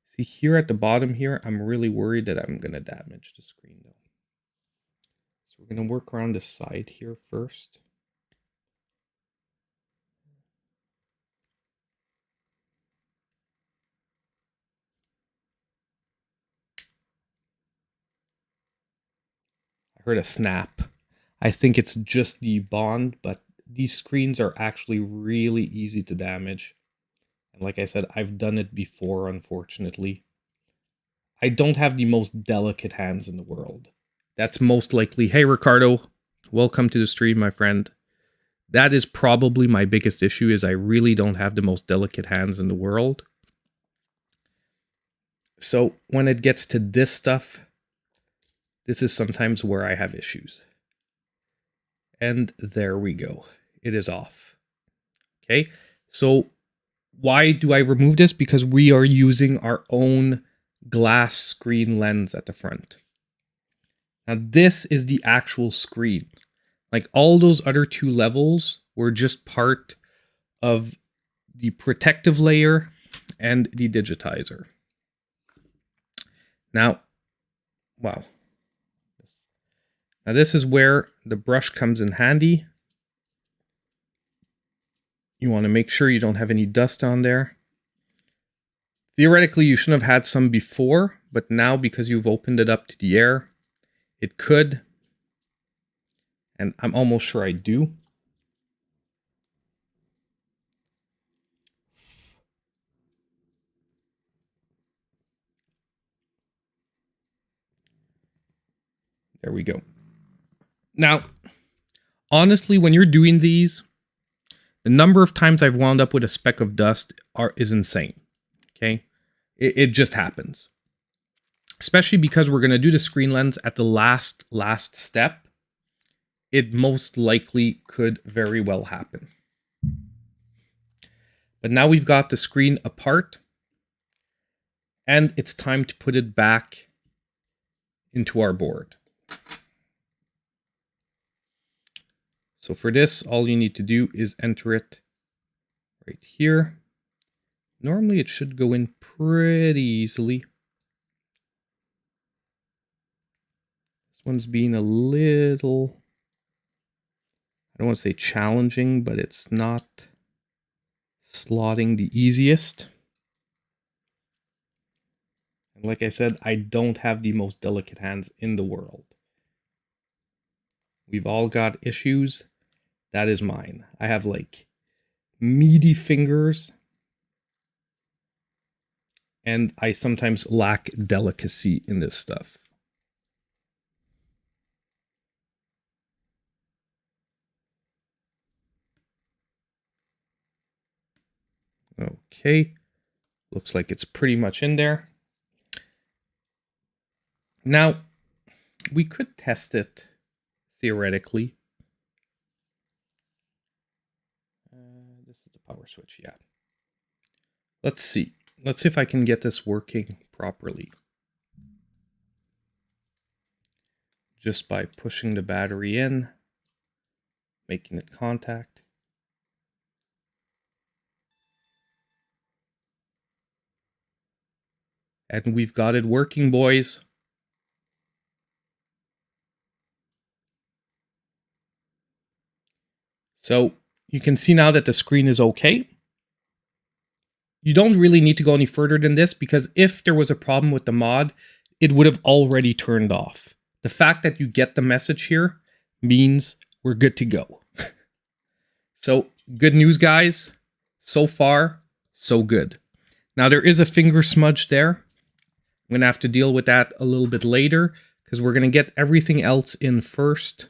See here at the bottom here, I'm really worried that I'm going to damage the screen though. So we're going to work around the side here first. I heard a snap. I think it's just the bond, but these screens are actually really easy to damage. And like I said, I've done it before, unfortunately. I don't have the most delicate hands in the world. That's most likely... Hey, Ricardo. Welcome to the stream, my friend. That is probably my biggest issue, is I really don't have the most delicate hands in the world. So when it gets to this stuff, this is sometimes where I have issues. And there we go. It is off. Okay, so why do I remove this? Because we are using our own glass screen lens at the front. Now this is the actual screen. Like, all those other two levels were just part of the protective layer and the digitizer. Now, wow. Now this is where the brush comes in handy. You want to make sure you don't have any dust on there. Theoretically, you shouldn't have had some before, but now because you've opened it up to the air, it could. And I'm almost sure I do. we go. Now, honestly, when you're doing these, the number of times I've wound up with a speck of dust is insane. Okay? It just happens. Especially because we're going to do the screen lens at the last step. It most likely could very well happen. But now we've got the screen apart. And it's time to put it back into our board. So for this, all you need to do is enter it right here. Normally it should go in pretty easily. This one's being a little, I don't want to say challenging, but it's not slotting the easiest. And like I said, I don't have the most delicate hands in the world. We've all got issues. That is mine. I have like meaty fingers. And I sometimes lack delicacy in this stuff. Okay. Looks like it's pretty much in there. Now, we could test it theoretically. This is the power switch, yeah. Let's see. Let's see if I can get this working properly. Just by pushing the battery in, making it contact. And we've got it working, boys. So you can see now that the screen is okay. You don't really need to go any further than this because if there was a problem with the mod, it would have already turned off. The fact that you get the message here means we're good to go. So good news, guys. So far, so good. Now there is a finger smudge there. I'm going to have to deal with that a little bit later because we're going to get everything else in first.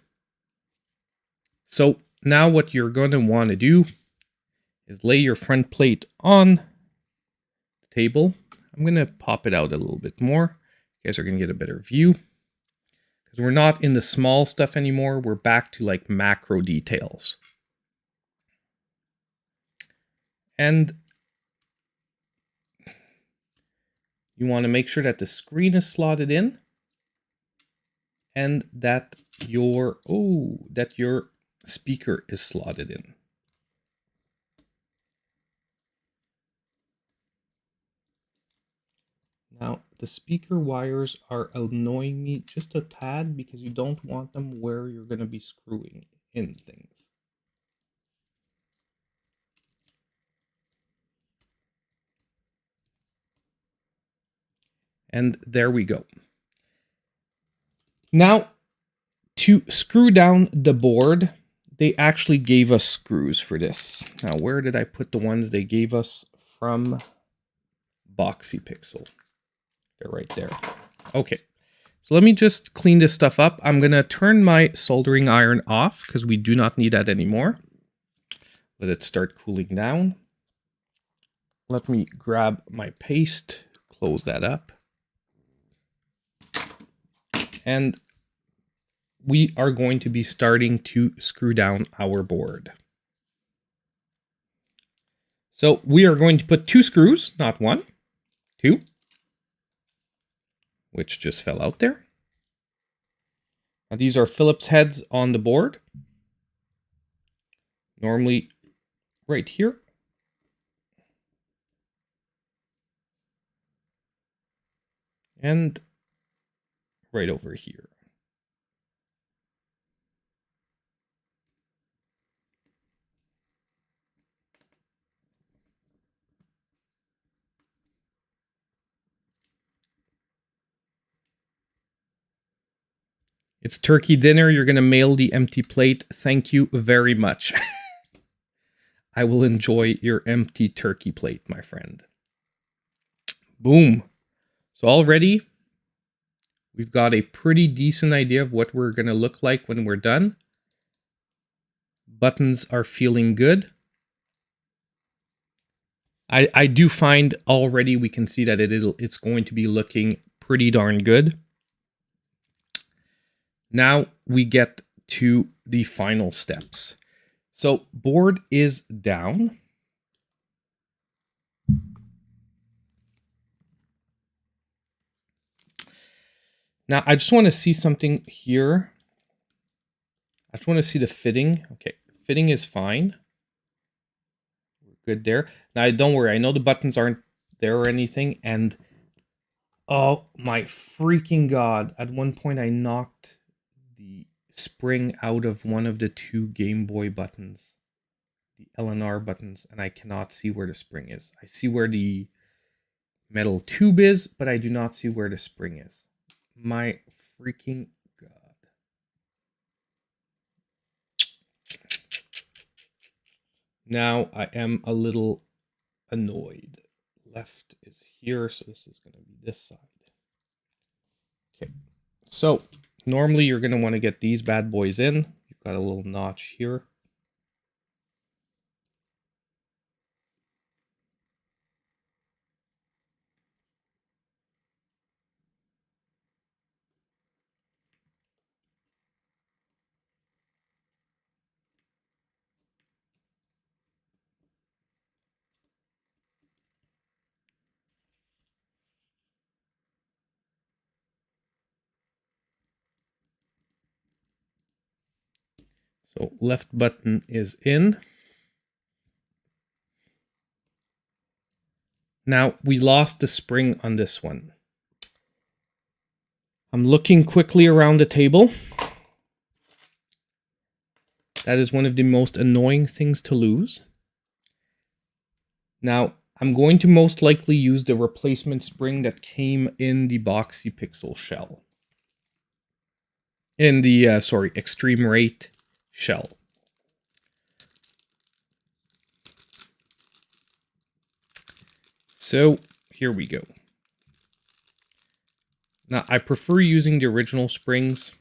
So now what you're going to want to do is lay your front plate on the table. I'm going to pop it out a little bit more. You guys are going to get a better view. Because we're not in the small stuff anymore. We're back to like macro details. And you want to make sure that the screen is slotted in. And that your speaker is slotted in. Now, the speaker wires are annoying me just a tad because you don't want them where you're going to be screwing in things. And there we go. Now, to screw down the board, they actually gave us screws for this. Now, where did I put the ones they gave us from Boxy Pixel? They're right there. Okay, so let me just clean this stuff up. I'm going to turn my soldering iron off because we do not need that anymore. Let it start cooling down. Let me grab my paste, close that up. And we are going to be starting to screw down our board. So we are going to put 2 screws, not 1, 2, which just fell out there. Now these are Phillips heads on the board. Normally right here. And right over here. It's turkey dinner. You're going to mail the empty plate. Thank you very much. I will enjoy your empty turkey plate, my friend. Boom. So already We've got a pretty decent idea of what we're going to look like when we're done. Buttons are feeling good. I do find already we can see that it's going to be looking pretty darn good. Now we get to the final steps. So board is down. Now I just want to see something here. I just want to see the fitting. Okay, fitting is fine. We're good there. Now don't worry, I know the buttons aren't there or anything, and oh my freaking god, at one point I knocked the spring out of one of the two Game Boy buttons, the LNR buttons, and I cannot see where the spring is. I see where the metal tube is, but I do not see where the spring is. My freaking god. Now I am a little annoyed. Left is here, so this is going to be this side. Okay, so normally you're going to want to get these bad boys in. You've got a little notch here. So left button is in. Now we lost the spring on this one. I'm looking quickly around the table. That is one of the most annoying things to lose. Now, I'm going to most likely use the replacement spring that came in the Boxy Pixel shell. In the, eXtremeRate shell. So, here we go. Now, I prefer using the original springs,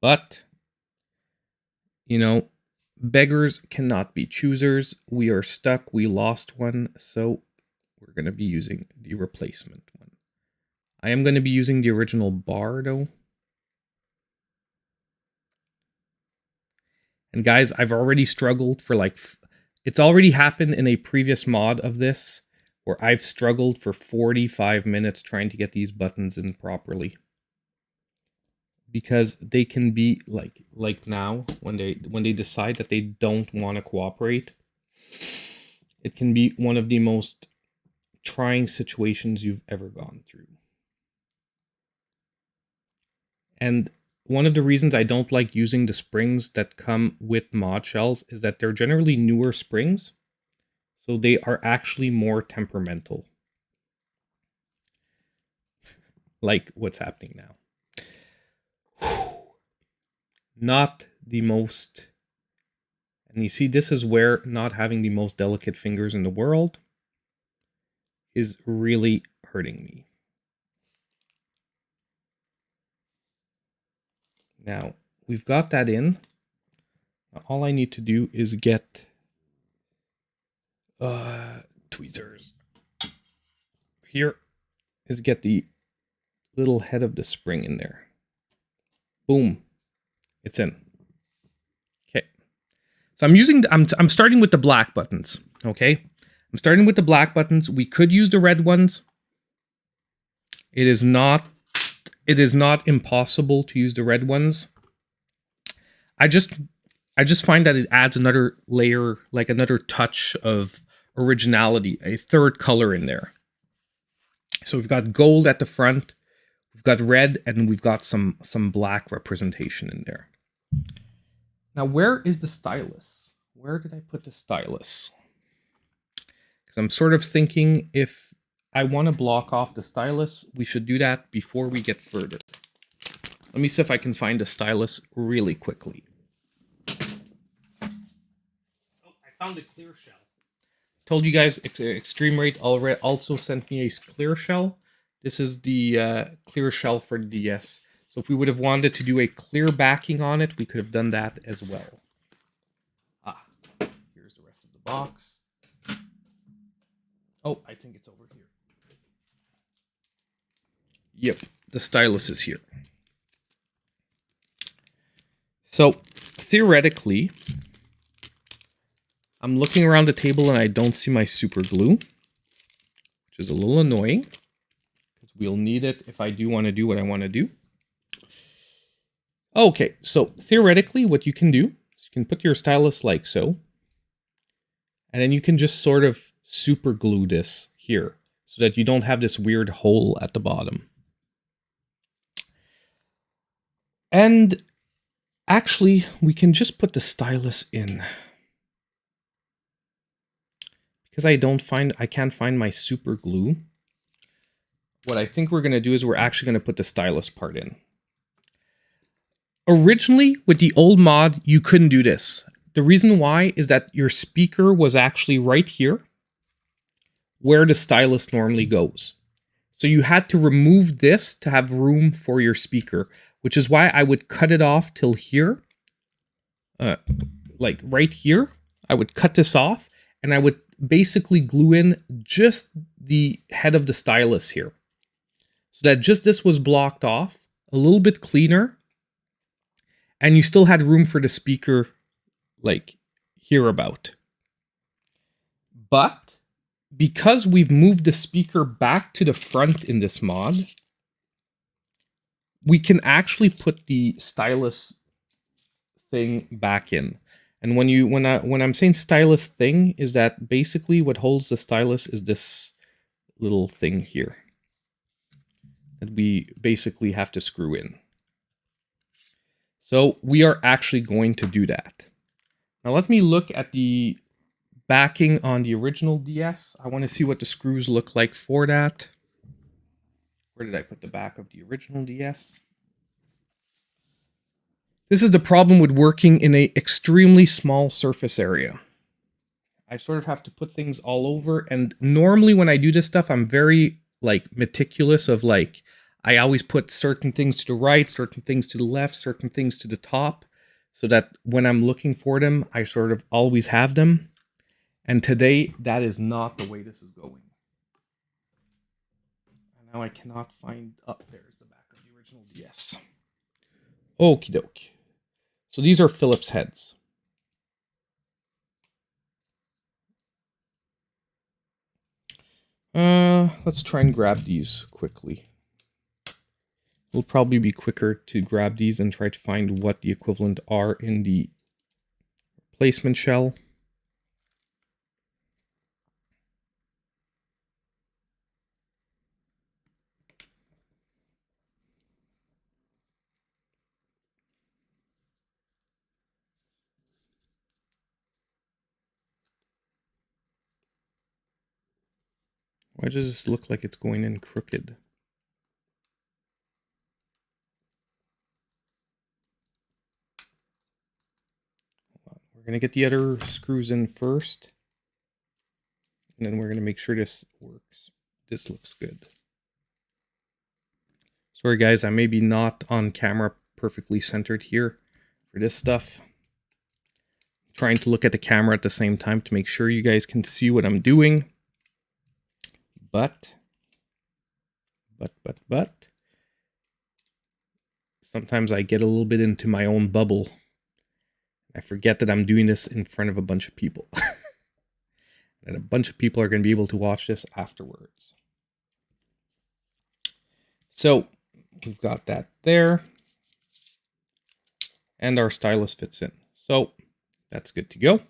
but, you know, beggars cannot be choosers. We are stuck. We lost one, so we're going to be using the replacement one. I am going to be using the original bar, though. And guys, I've already struggled for like... It's already happened in a previous mod of this, where I've struggled for 45 minutes trying to get these buttons in properly. Because they can be like now, when they decide that they don't want to cooperate, it can be one of the most trying situations you've ever gone through. And one of the reasons I don't like using the springs that come with mod shells is that they're generally newer springs, so they are actually more temperamental. Like what's happening now. Not the most... And you see, this is where not having the most delicate fingers in the world is really hurting me. Now, we've got that in. All I need to do is get tweezers. Here is get the little head of the spring in there. Boom. It's in. Okay. So I'm starting with the black buttons, okay? I'm starting with the black buttons. We could use the red ones. It is not impossible to use the red ones. I just find that it adds another layer, like another touch of originality, a third color in there. So we've got gold at the front, we've got red, and we've got some black representation in there. Now, where is the stylus? Where did I put the stylus? Because I'm sort of thinking if I want to block off the stylus, we should do that before we get further. Let me see if I can find the stylus really quickly. Oh, I found a clear shell. Told you guys, eXtremeRate already also sent me a clear shell. This is the clear shell for the DS. So if we would have wanted to do a clear backing on it, we could have done that as well. Ah, here's the rest of the box. Oh, I think it's over here. Yep, the stylus is here. So theoretically, I'm looking around the table and I don't see my super glue, which is a little annoying because we'll need it if I do want to do what I want to do. Okay, so theoretically what you can do is you can put your stylus like so, and then you can just sort of super glue this here so that you don't have this weird hole at the bottom. And actually, we can just put the stylus in. Because I can't find my super glue. What I think we're going to do is we're actually going to put the stylus part in. Originally, with the old mod, you couldn't do this. The reason why is that your speaker was actually right here, where the stylus normally goes. So you had to remove this to have room for your speaker, which is why I would cut it off till here. Like right here, I would cut this off, and I would basically glue in just the head of the stylus here. So that just this was blocked off, a little bit cleaner, and you still had room for the speaker, like, here about. But because we've moved the speaker back to the front in this mod, we can actually put the stylus thing back in. And when I'm saying stylus thing, is that basically what holds the stylus is this little thing here that we basically have to screw in. So we are actually going to do that. Now let me look at the backing on the original DS. I want to see what the screws look like for that. Where did I put the back of the original DS? This is the problem with working in an extremely small surface area. I sort of have to put things all over, and normally when I do this stuff, I'm very meticulous of I always put certain things to the right, certain things to the left, certain things to the top, so that when I'm looking for them, I sort of always have them. And today, that is not the way this is going. And now I cannot find... Oh, there's the back of the original DS. Okie doke. So these are Phillips heads. Let's try and grab these quickly. It'll probably be quicker to grab these and try to find what the equivalent are in the replacement shell. Why does this look like it's going in crooked? We're going to get the other screws in first. And then we're going to make sure this works. This looks good. Sorry guys, I may be not on camera perfectly centered here for this stuff. I'm trying to look at the camera at the same time to make sure you guys can see what I'm doing. But sometimes I get a little bit into my own bubble. I forget that I'm doing this in front of a bunch of people. And a bunch of people are going to be able to watch this afterwards. So we've got that there. And our stylus fits in. So that's good to go.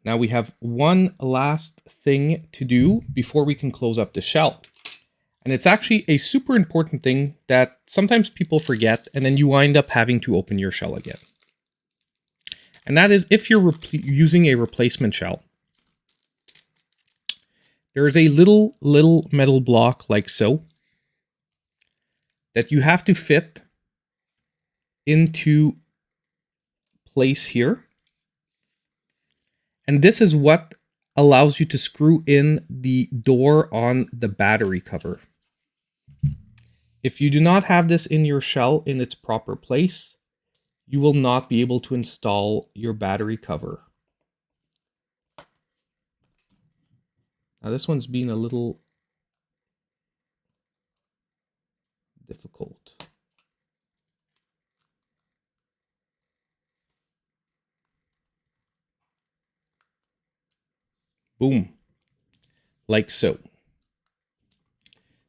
Now we have one last thing to do before we can close up the shell. And it's actually a super important thing that sometimes people forget, and then you wind up having to open your shell again. And that is if you're using a replacement shell, there is a little metal block like so that you have to fit into place here. And this is what allows you to screw in the door on the battery cover. If you do not have this in your shell in its proper place, you will not be able to install your battery cover. Now this one's been a little difficult. Boom. Like so.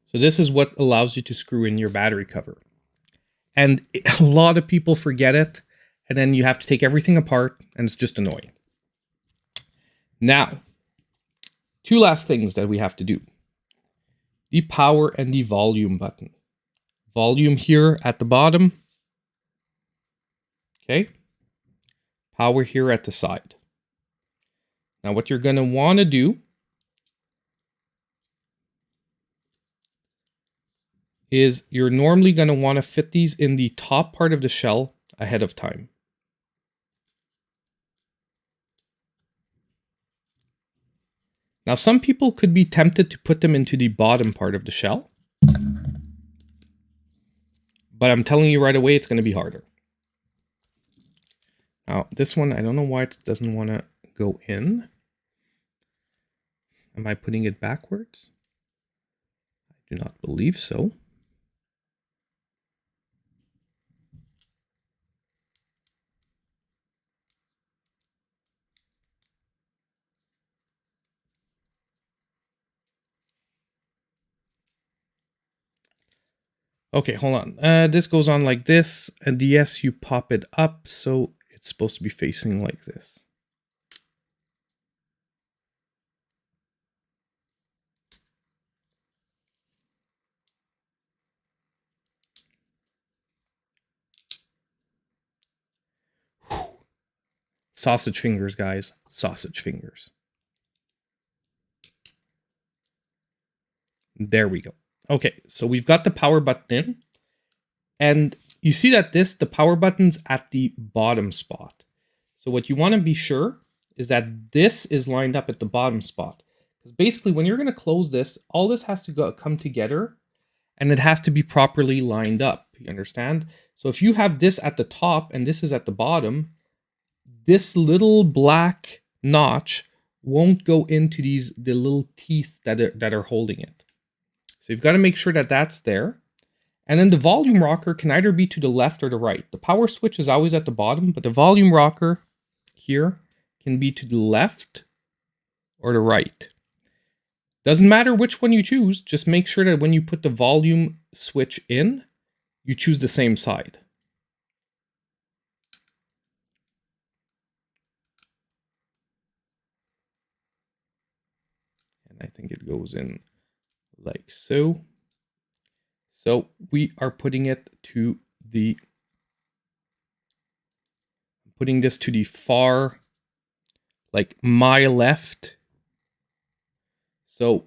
So this is what allows you to screw in your battery cover. And a lot of people forget it, and then you have to take everything apart, and it's just annoying. Now, two last things that we have to do. The power and the volume button. Volume here at the bottom. Okay. Power here at the side. Now what you're going to want to do is you're normally going to want to fit these in the top part of the shell ahead of time. Now some people could be tempted to put them into the bottom part of the shell. But I'm telling you right away, it's going to be harder. Now, this one, I don't know why it doesn't want to go in. Am I putting it backwards? I do not believe so. Okay, hold on. This goes on like this. A DS, you pop it up, so it's supposed to be facing like this. Whew. Sausage fingers, guys. Sausage fingers. There we go. Okay, so we've got the power button in. And you see that the power button's at the bottom spot. So what you want to be sure is that this is lined up at the bottom spot. Because basically when you're going to close this, all this has to come together and it has to be properly lined up. You understand? So if you have this at the top and this is at the bottom, this little black notch won't go into the little teeth that are holding it. So you've got to make sure that that's there. And then the volume rocker can either be to the left or the right. The power switch is always at the bottom, but the volume rocker here can be to the left or the right. Doesn't matter which one you choose, just make sure that when you put the volume switch in, you choose the same side. And I think it goes in like so. So we are putting it to putting this to the far, like my left. So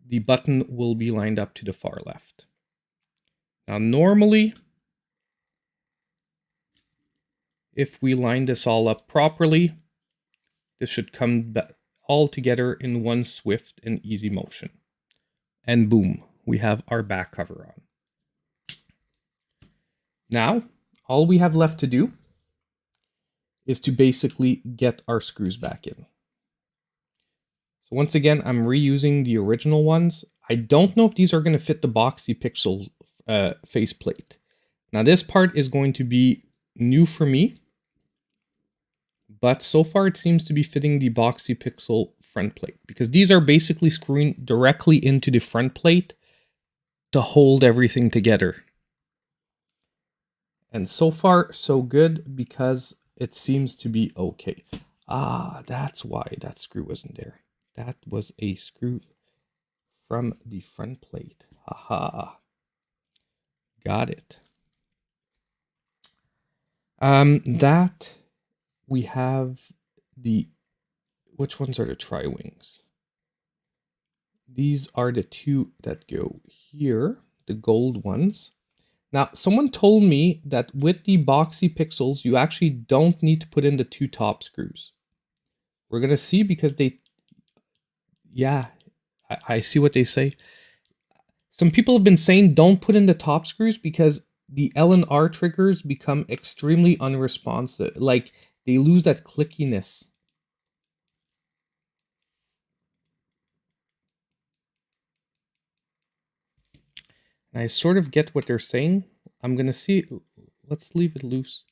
the button will be lined up to the far left. Now, normally, if we line this all up properly, this should come all together in one swift and easy motion. And boom, we have our back cover on. Now, all we have left to do is to basically get our screws back in. So once again, I'm reusing the original ones. I don't know if these are going to fit the Boxy Pixel faceplate. Now this part is going to be new for me, but so far it seems to be fitting the Boxy Pixel front plate because these are basically screwing directly into the front plate to hold everything together. And so far, so good because it seems to be okay. Ah, that's why that screw wasn't there. That was a screw from the front plate. Haha. Got it. That we have which ones are the tri-wings? These are the two that go here, the gold ones. Now, someone told me that with the Boxy Pixels, you actually don't need to put in the two top screws. We're going to see because Yeah, I see what they say. Some people have been saying don't put in the top screws because the L and R triggers become extremely unresponsive. Like they lose that clickiness. And I sort of get what they're saying. I'm gonna see. Let's leave it loose.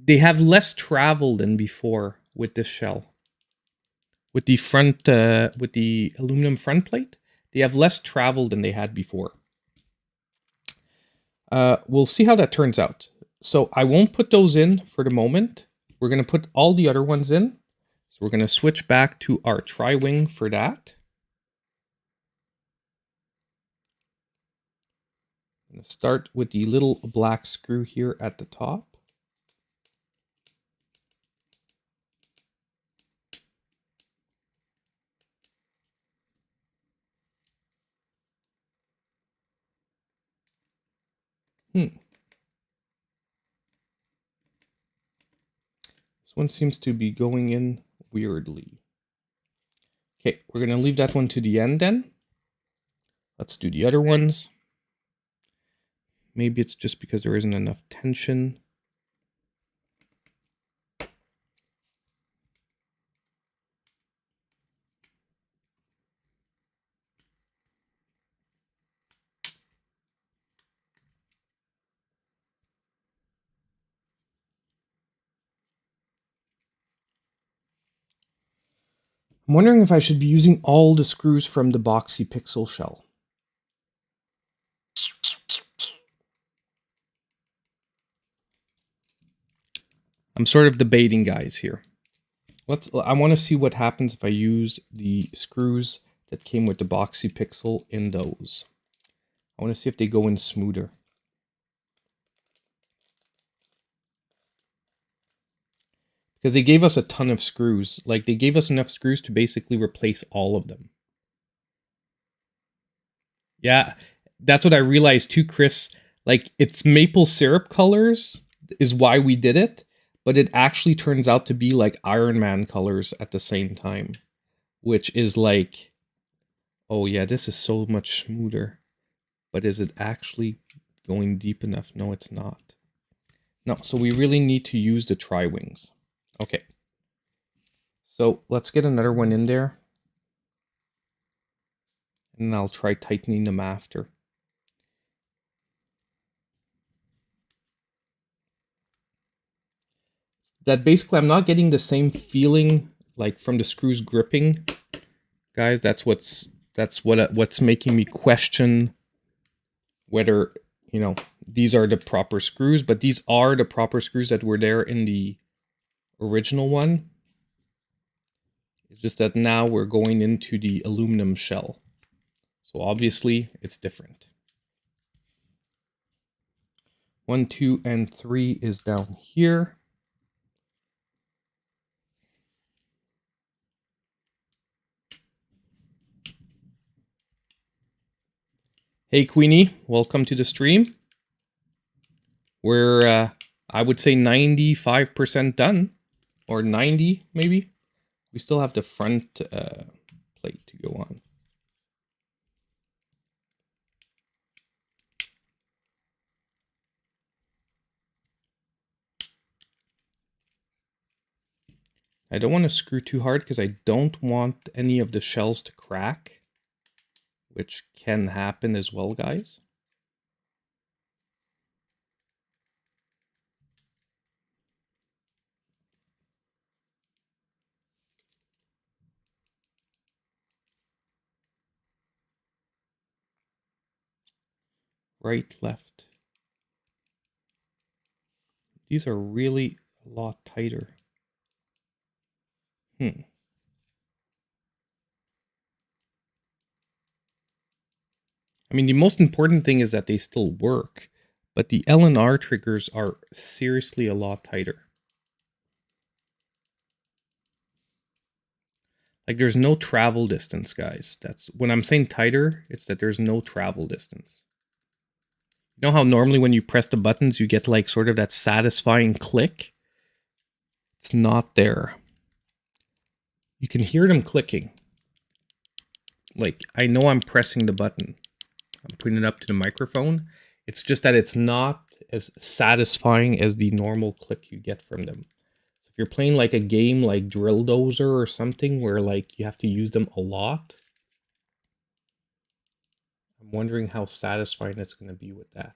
They have less travel than before with this shell. With the front, with the aluminum front plate, they have less travel than they had before. We'll see how that turns out. So I won't put those in for the moment. We're going to put all the other ones in. So we're going to switch back to our tri-wing for that. I'm going to start with the little black screw here at the top. This one seems to be going in weirdly. Okay, we're going to leave that one to the end then. Let's do the other ones. Maybe it's just because there isn't enough tension. I'm wondering if I should be using all the screws from the Boxy Pixel shell. I'm sort of debating, guys, here. I want to see what happens if I use the screws that came with the Boxy Pixel in those. I want to see if they go in smoother. Because they gave us a ton of screws. Like, they gave us enough screws to basically replace all of them. Yeah, that's what I realized too, Chris. Like, it's maple syrup colors is why we did it, but it actually turns out to be like Iron Man colors at the same time, which is like, oh yeah, this is so much smoother. But is it actually going deep enough? No, it's not. No, so we really need to use the tri-wings. Okay. So let's get another one in there. And I'll try tightening them after. That basically, I'm not getting the same feeling like from the screws gripping. Guys, that's what's making me question whether, you know, these are the proper screws, but these are the proper screws that were there in the original one. It's just that now we're going into the aluminum shell. So obviously it's different. 1, 2, and 3 is down here. Hey Queenie, welcome to the stream. We're, I would say 95% done, or 90 maybe. We still have the front plate to go on. I don't want to screw too hard because I don't want any of the shells to crack, which can happen as well, guys. Right, left. These are really a lot tighter. I mean, the most important thing is that they still work, but the L and R triggers are seriously a lot tighter. Like, there's no travel distance, guys. That's when I'm saying tighter, it's that there's no travel distance. You know how normally when you press the buttons, you get like sort of that satisfying click? It's not there. You can hear them clicking. Like, I know I'm pressing the button. I'm putting it up to the microphone. It's just that it's not as satisfying as the normal click you get from them. So if you're playing like a game like Drill Dozer or something where like you have to use them a lot, I'm wondering how satisfying it's going to be with that.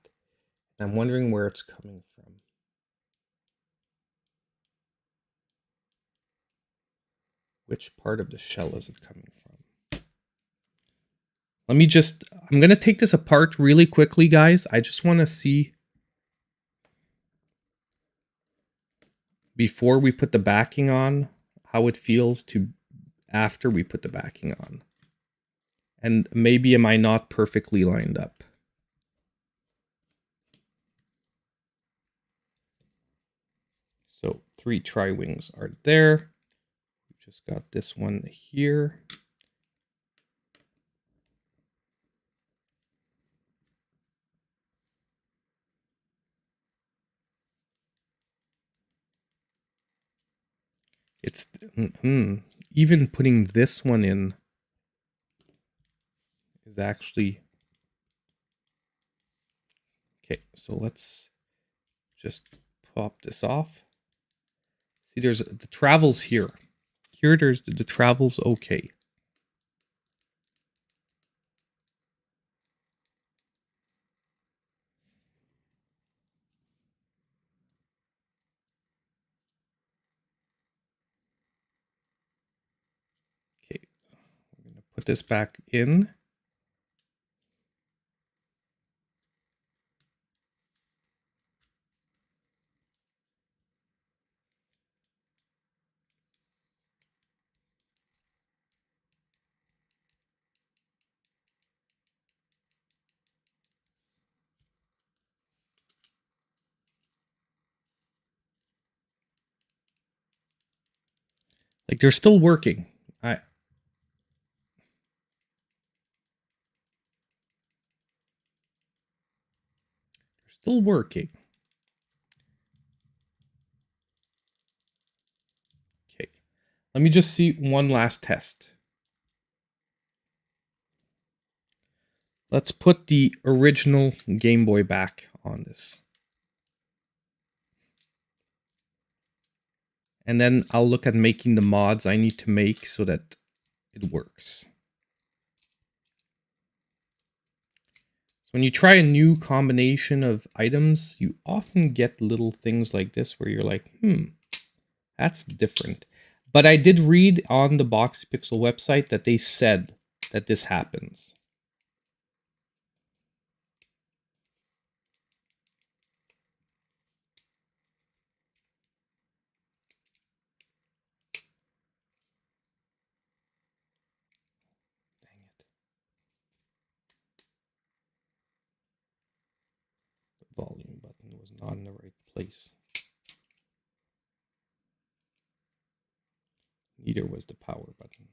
And I'm wondering where it's coming from. Which part of the shell is it coming from? Let me just, I'm going to take this apart really quickly, guys. I just want to see, before we put the backing on, how it feels to after we put the backing on. And maybe am I not perfectly lined up? So 3 tri-wings are there. We just got this one here. It's even putting this one in is actually okay. So let's just pop this off. See, there's the travels here. Here, there's the travels. Okay. Okay, we're gonna put this back in. Like they're still working. They're still working. Okay. Let me just see one last test. Let's put the original Game Boy back on this. And then I'll look at making the mods I need to make so that it works. So when you try a new combination of items, you often get little things like this where you're like, that's different. But I did read on the Boxy Pixel website that they said that this happens. Dang it. The volume button was not in the right place. Neither was the power button.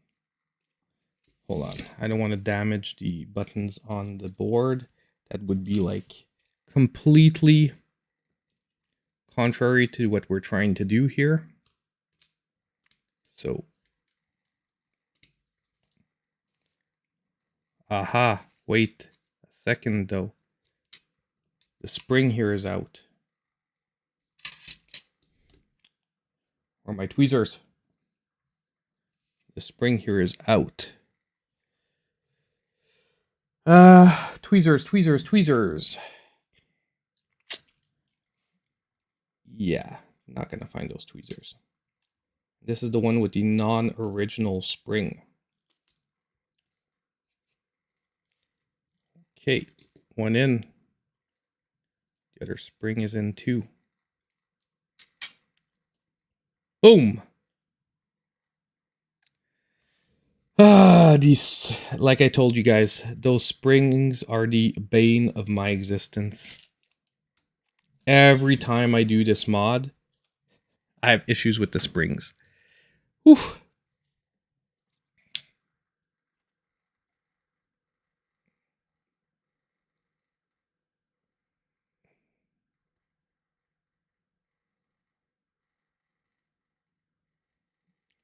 Hold on. I don't want to damage the buttons on the board. That would be like completely contrary to what we're trying to do here. So, aha, wait a second though. The spring here is out. Or my tweezers. The spring here is out. Tweezers. Yeah, not gonna find those tweezers. This is the one with the non-original spring. Okay, one in. The other spring is in too. Boom! These, like I told you guys, those springs are the bane of my existence. Every time I do this mod, I have issues with the springs. Whew.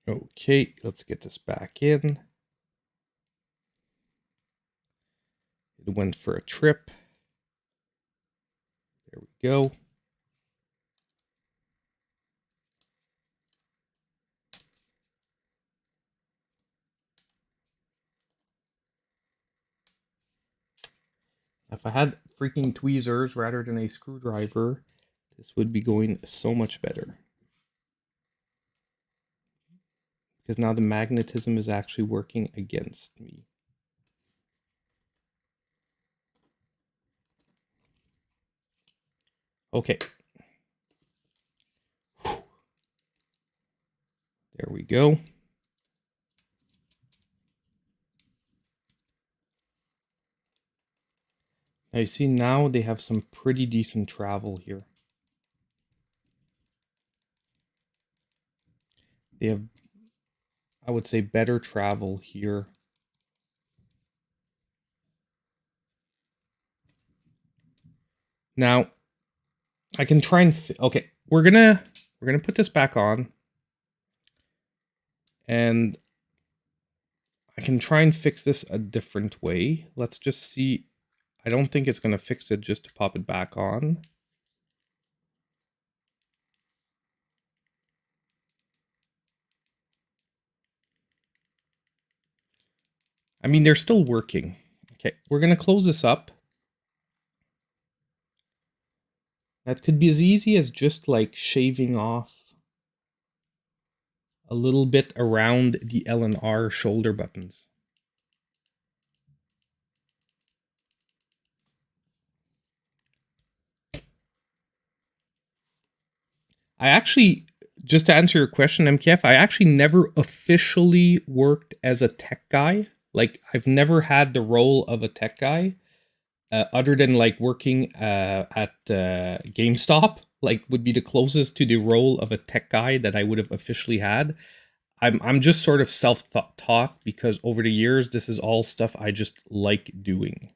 Okay, let's get this back in. It went for a trip. There we go. If I had freaking tweezers rather than a screwdriver, this would be going so much better. Because now the magnetism is actually working against me. Okay. There we go. Now you see, now they have some pretty decent travel here. They have, I would say, better travel here. Now, I can try and okay, we're gonna put this back on, and I can try and fix this a different way. Let's just see. I don't think it's gonna fix it just to pop it back on. I mean, they're still working. Okay, we're gonna close this up. That could be as easy as just like shaving off a little bit around the L and R shoulder buttons. I actually, just to answer your question, MKF, I actually never officially worked as a tech guy. Like, I've never had the role of a tech guy, other than like working at GameStop. Like, would be the closest to the role of a tech guy that I would have officially had. I'm just sort of self-taught because over the years, this is all stuff I just like doing.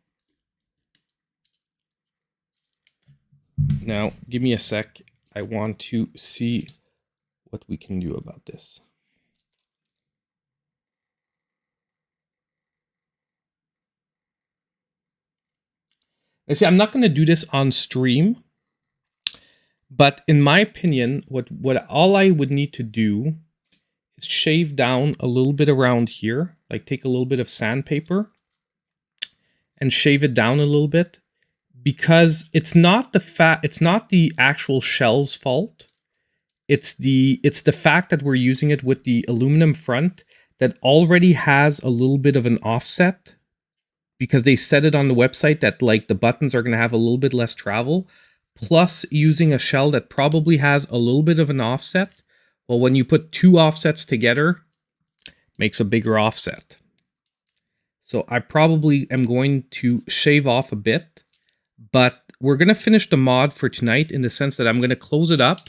Now, give me a sec. I want to see what we can do about this. I see, I'm not going to do this on stream, but in my opinion, what all I would need to do is shave down a little bit around here, like take a little bit of sandpaper and shave it down a little bit, because it's not the actual shell's fault. It's the fact that we're using it with the aluminum front that already has a little bit of an offset, because they said it on the website that like the buttons are going to have a little bit less travel, plus using a shell that probably has a little bit of an offset. Well, when you put two offsets together, makes a bigger offset. So I probably am going to shave off a bit, but we're going to finish the mod for tonight in the sense that I'm going to close it up.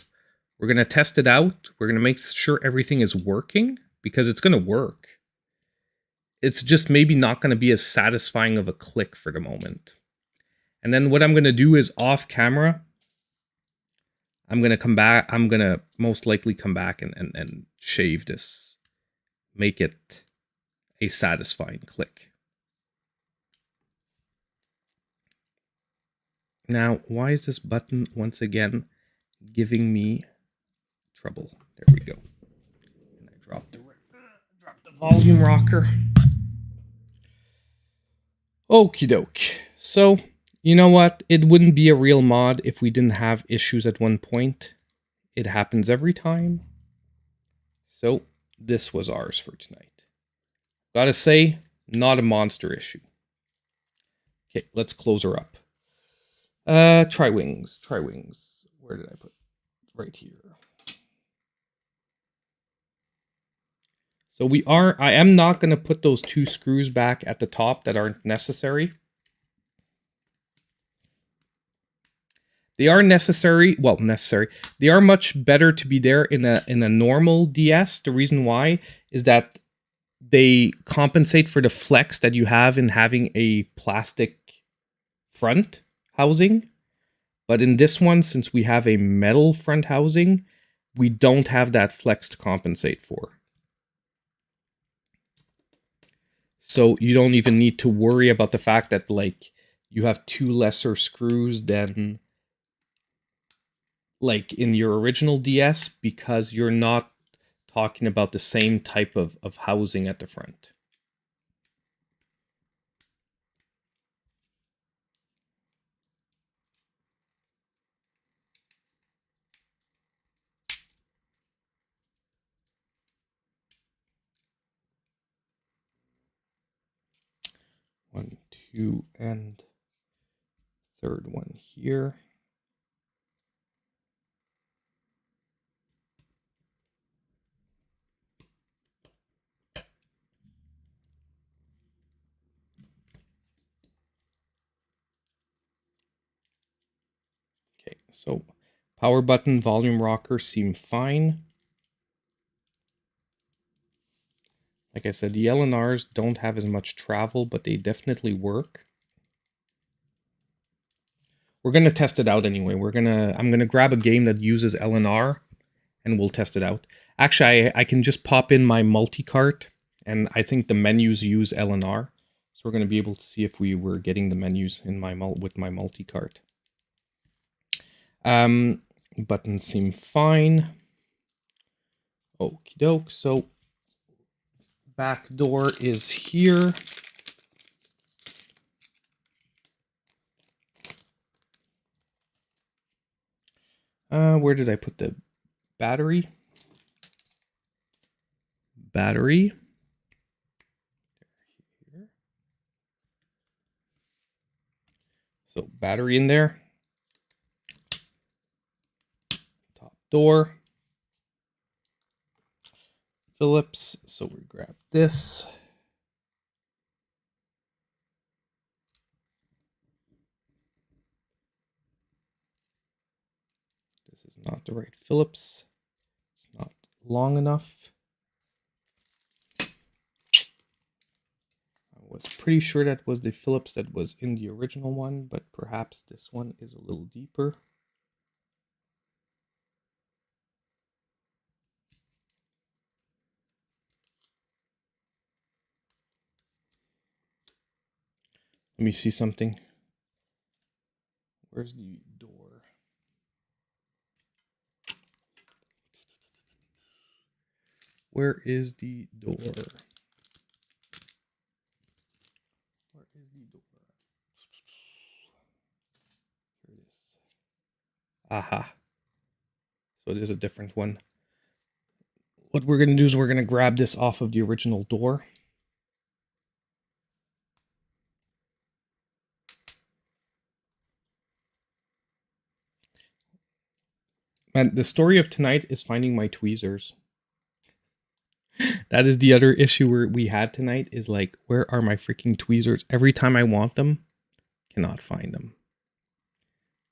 We're going to test it out. We're going to make sure everything is working, because it's going to work. It's just maybe not going to be as satisfying of a click for the moment. And then what I'm going to do is off camera, I'm going to come back. I'm going to most likely come back and shave this, make it a satisfying click. Now, why is this button once again giving me trouble? There we go. And I dropped the volume rocker. Okie doke. So, you know what? It wouldn't be a real mod if we didn't have issues at one point. It happens every time. So, this was ours for tonight. Gotta say, not a monster issue. Okay, let's close her up. Tri-wings. Where did I put? Right here. So I am not going to put those two screws back at the top that aren't necessary. They are necessary. Well, necessary. They are much better to be there in a normal DS. The reason why is that they compensate for the flex that you have in having a plastic front housing. But in this one, since we have a metal front housing, we don't have that flex to compensate for. So you don't even need to worry about the fact that like you have 2 lesser screws than like in your original DS, because you're not talking about the same type of housing at the front. One, two, and third one here. Okay, so power button, volume rocker seem fine. Like I said, the LNRs don't have as much travel, but they definitely work. We're gonna test it out anyway. I'm gonna grab a game that uses LNR and we'll test it out. Actually, I can just pop in my multi-cart, and I think the menus use LNR. So we're gonna be able to see if we were getting the menus in my with my multi-cart. Buttons seem fine. Okie doke. So back door is here. Where did I put the battery? Battery. So battery in there. Top door. Phillips. So we grab this. This is not the right Phillips. It's not long enough. I was pretty sure that was the Phillips that was in the original one, but perhaps this one is a little deeper. Let me see something. Where's the door? Where is the door? Where is the door? Here it is. Aha. So there's a different one. What we're going to do is we're going to grab this off of the original door. Man, the story of tonight is finding my tweezers. That is the other issue we had tonight, is like, where are my freaking tweezers? Every time I want them, cannot find them.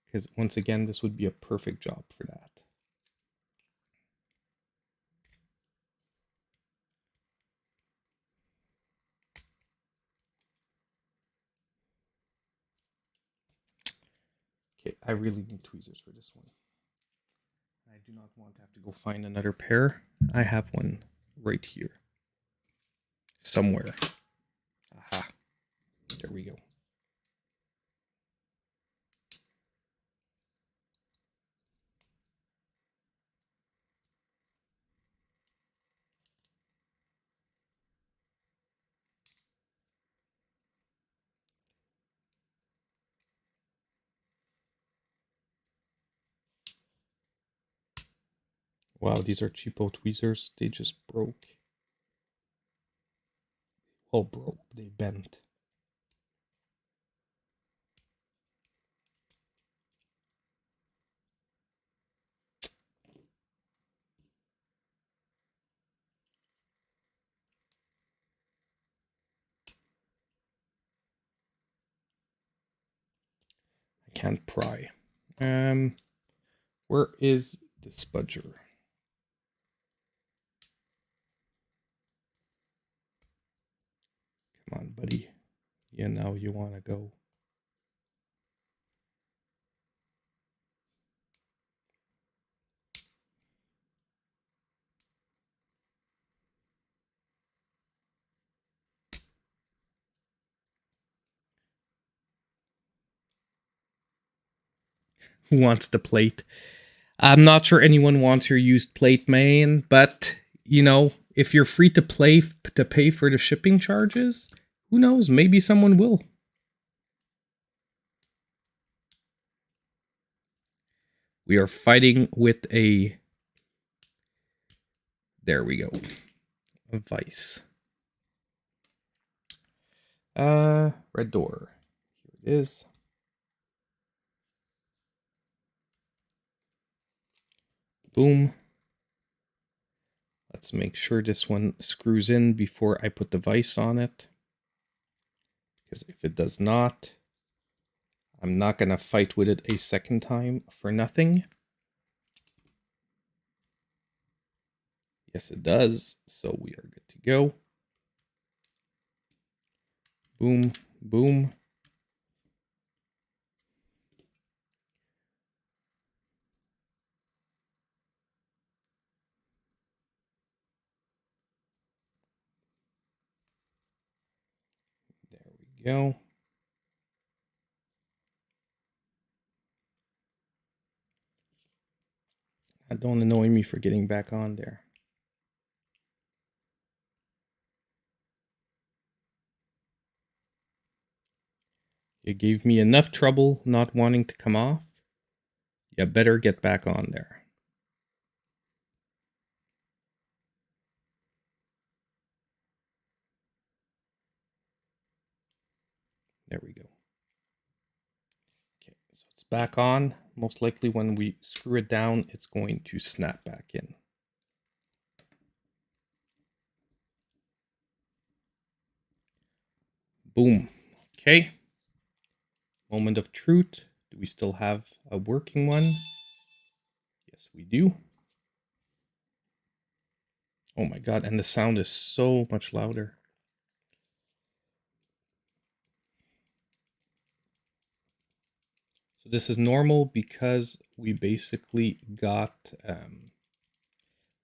Because once again, this would be a perfect job for that. Okay, I really need tweezers for this one. I do not want to have to go find another pair. I have one right here. Somewhere. Aha. There we go. Wow, these are cheapo tweezers. They just broke. Oh, broke. They bent. I can't pry. Where is the spudger? Come on, buddy. Yeah, now you want to go. Who wants the plate? I'm not sure anyone wants your used plate, main, but you know, if you're free to pay for the shipping charges, who knows? Maybe someone will. We are fighting with a. There we go. A vice. Red door. Here it is. Boom. Let's make sure this one screws in before I put the vise on it. Because if it does not, I'm not going to fight with it a second time for nothing. Yes, it does. So we are good to go. Boom, boom. There we go. Don't annoy me for getting back on there. You gave me enough trouble not wanting to come off. You better get back on there. There we go. Okay, so it's back on. Most likely when we screw it down, it's going to snap back in. Boom. Okay. Moment of truth. Do we still have a working one? Yes, we do. Oh my god, and the sound is so much louder. So this is normal because we basically got,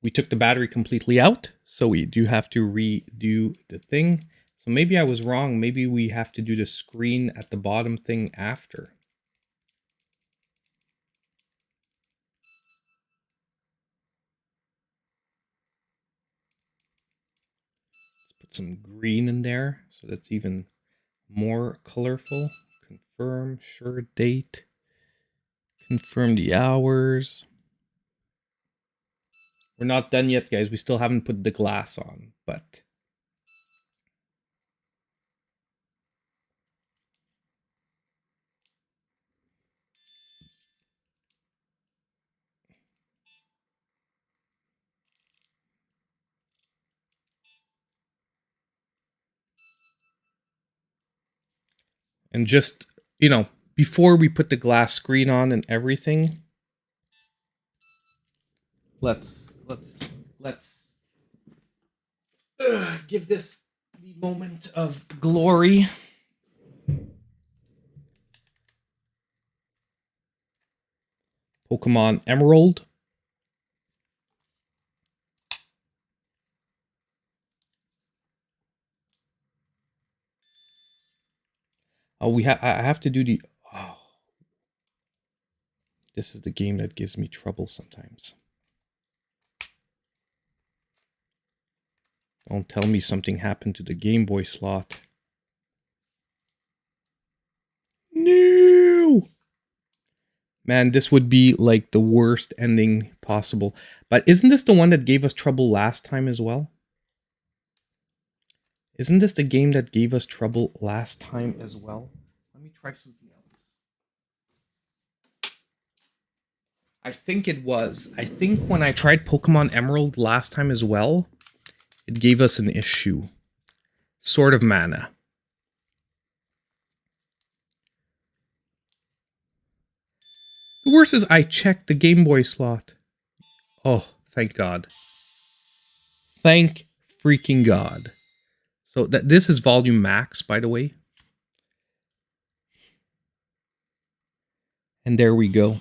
we took the battery completely out. So we do have to redo the thing. So maybe I was wrong. Maybe we have to do the screen at the bottom thing after. Let's put some green in there so that's even more colorful. Confirm, sure date. Confirm the hours. We're not done yet, guys. We still haven't put the glass on, but and just, you know, before we put the glass screen on and everything, let's give this the moment of glory. Pokemon Emerald. Oh, I have to do the. Oh, this is the game that gives me trouble sometimes. Don't tell me something happened to the Game Boy slot. No! Man, this would be like the worst ending possible. But isn't this the one that gave us trouble last time as well? Isn't this the game that gave us trouble last time as well? Let me try something else. I think it was. I think when I tried Pokemon Emerald last time as well, it gave us an issue. Sword of Mana. The worst is I checked the Game Boy slot. Oh, thank God. Thank freaking God. So this is volume max, by the way. And there we go.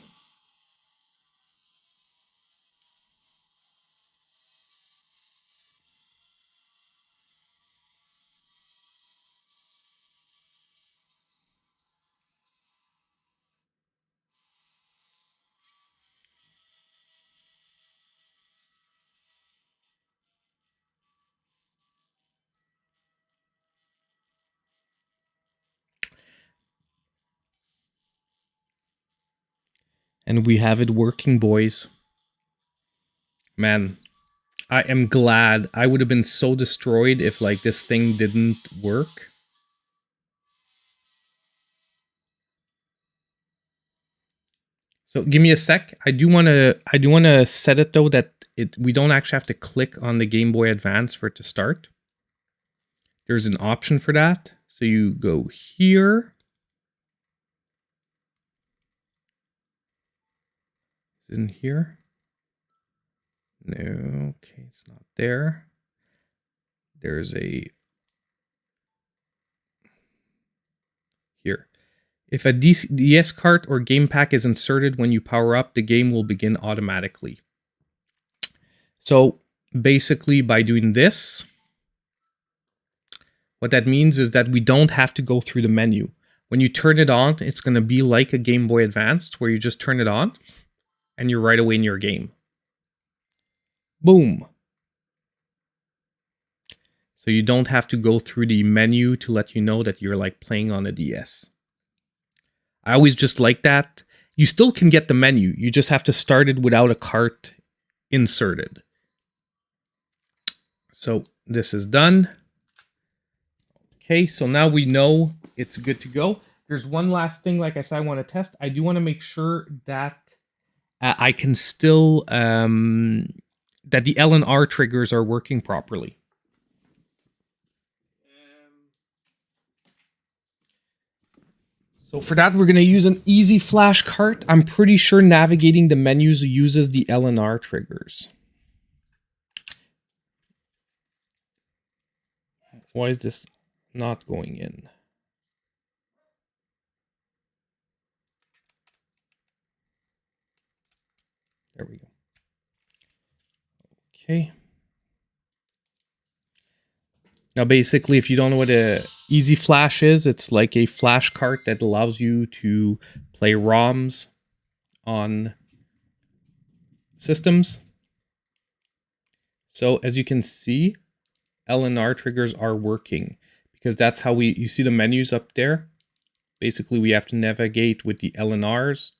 And we have it working, boys. Man, I am glad. I would have been so destroyed if like this thing didn't work. So give me a sec. I do want to set it though that we don't actually have to click on the Game Boy Advance for it to start. There's an option for that. So you go here. Is it in here? No, okay, it's not there. There's a here. If a DS cart or game pack is inserted when you power up, the game will begin automatically. So basically by doing this, what that means is that we don't have to go through the menu. When you turn it on, it's going to be like a Game Boy Advance where you just turn it on and you're right away in your game. Boom. So you don't have to go through the menu to let you know that you're like playing on a DS. I always just like that. You still can get the menu. You just have to start it without a cart inserted. So this is done. Okay, so now we know it's good to go. There's one last thing, like I said, I want to test. I do want to make sure that I can still, that the L and R triggers are working properly. So for that, we're going to use an easy flash cart. I'm pretty sure navigating the menus uses the L and R triggers. Why is this not going in? There we go. Okay. Now, basically, if you don't know what a easy flash is, it's like a flash cart that allows you to play ROMs on systems. So as you can see, L and R triggers are working because that's how you see the menus up there. Basically, we have to navigate with the L and R's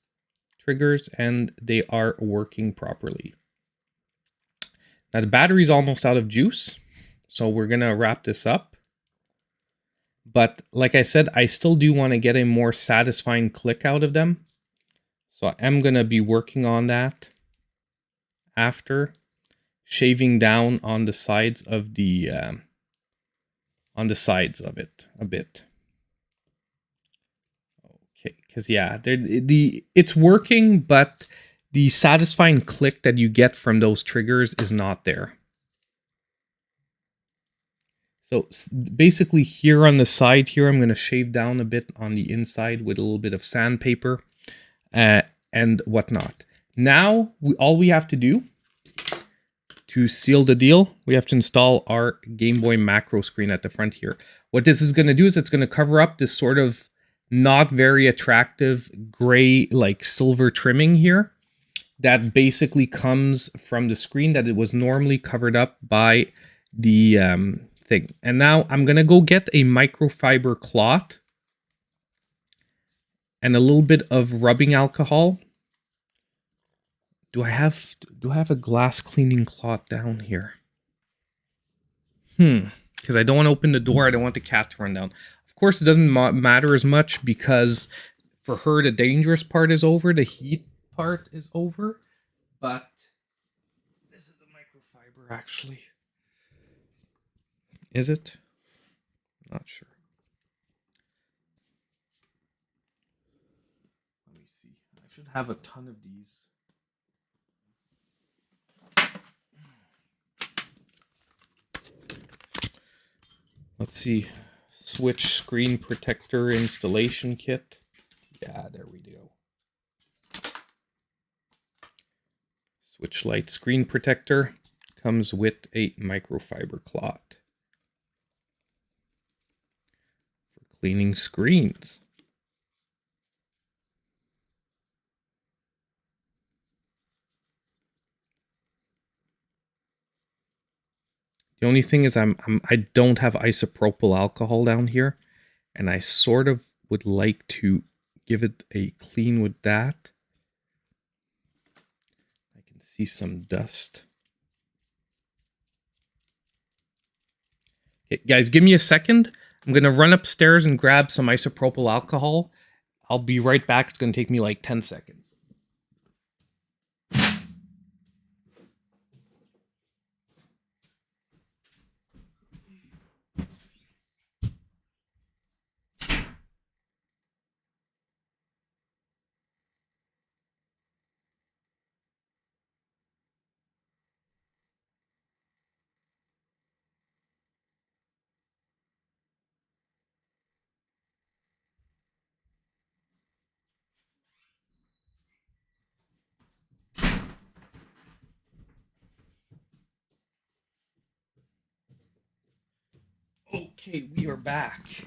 triggers and they are working properly. Now the battery's almost out of juice. So we're going to wrap this up. But like I said, I still do want to get a more satisfying click out of them. So I am going to be working on that after, shaving down on the sides of the it a bit. Okay, because yeah, it's working, but the satisfying click that you get from those triggers is not there. So basically here on the side here, I'm going to shave down a bit on the inside with a little bit of sandpaper and whatnot. Now, all we have to do to seal the deal, we have to install our Game Boy macro screen at the front here. What this is going to do is it's going to cover up this sort of not very attractive gray, like silver trimming here that basically comes from the screen that it was normally covered up by the thing. And now I'm going to go get a microfiber cloth and a little bit of rubbing alcohol. Do I have a glass cleaning cloth down here? Because I don't want to open the door. I don't want the cat to run down. Of course, it doesn't matter as much because for her, the dangerous part is over. The heat part is over. But this is the microfiber, actually. Is it? Not sure. Let me see. I should have a ton of these. Let's see. Switch screen protector installation kit. Yeah, there we go. Switch light screen protector comes with a microfiber cloth for cleaning screens. The only thing is I don't have isopropyl alcohol down here, and I sort of would like to give it a clean with that. see some dust. Okay, guys, give me a second. I'm going to run upstairs and grab some isopropyl alcohol. I'll be right back. It's going to take me like 10 seconds. Okay, we are back.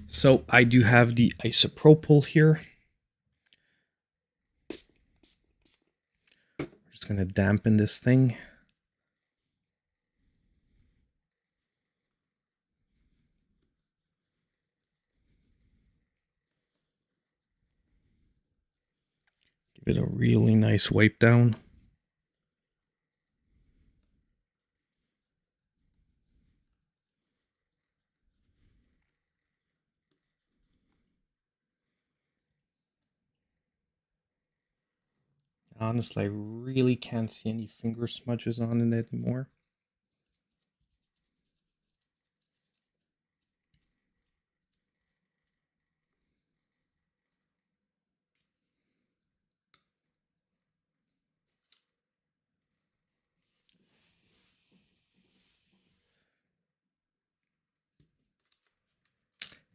So I do have the isopropyl here. I'm just going to dampen this thing. Give it a really nice wipe down. Honestly, I really can't see any finger smudges on it anymore.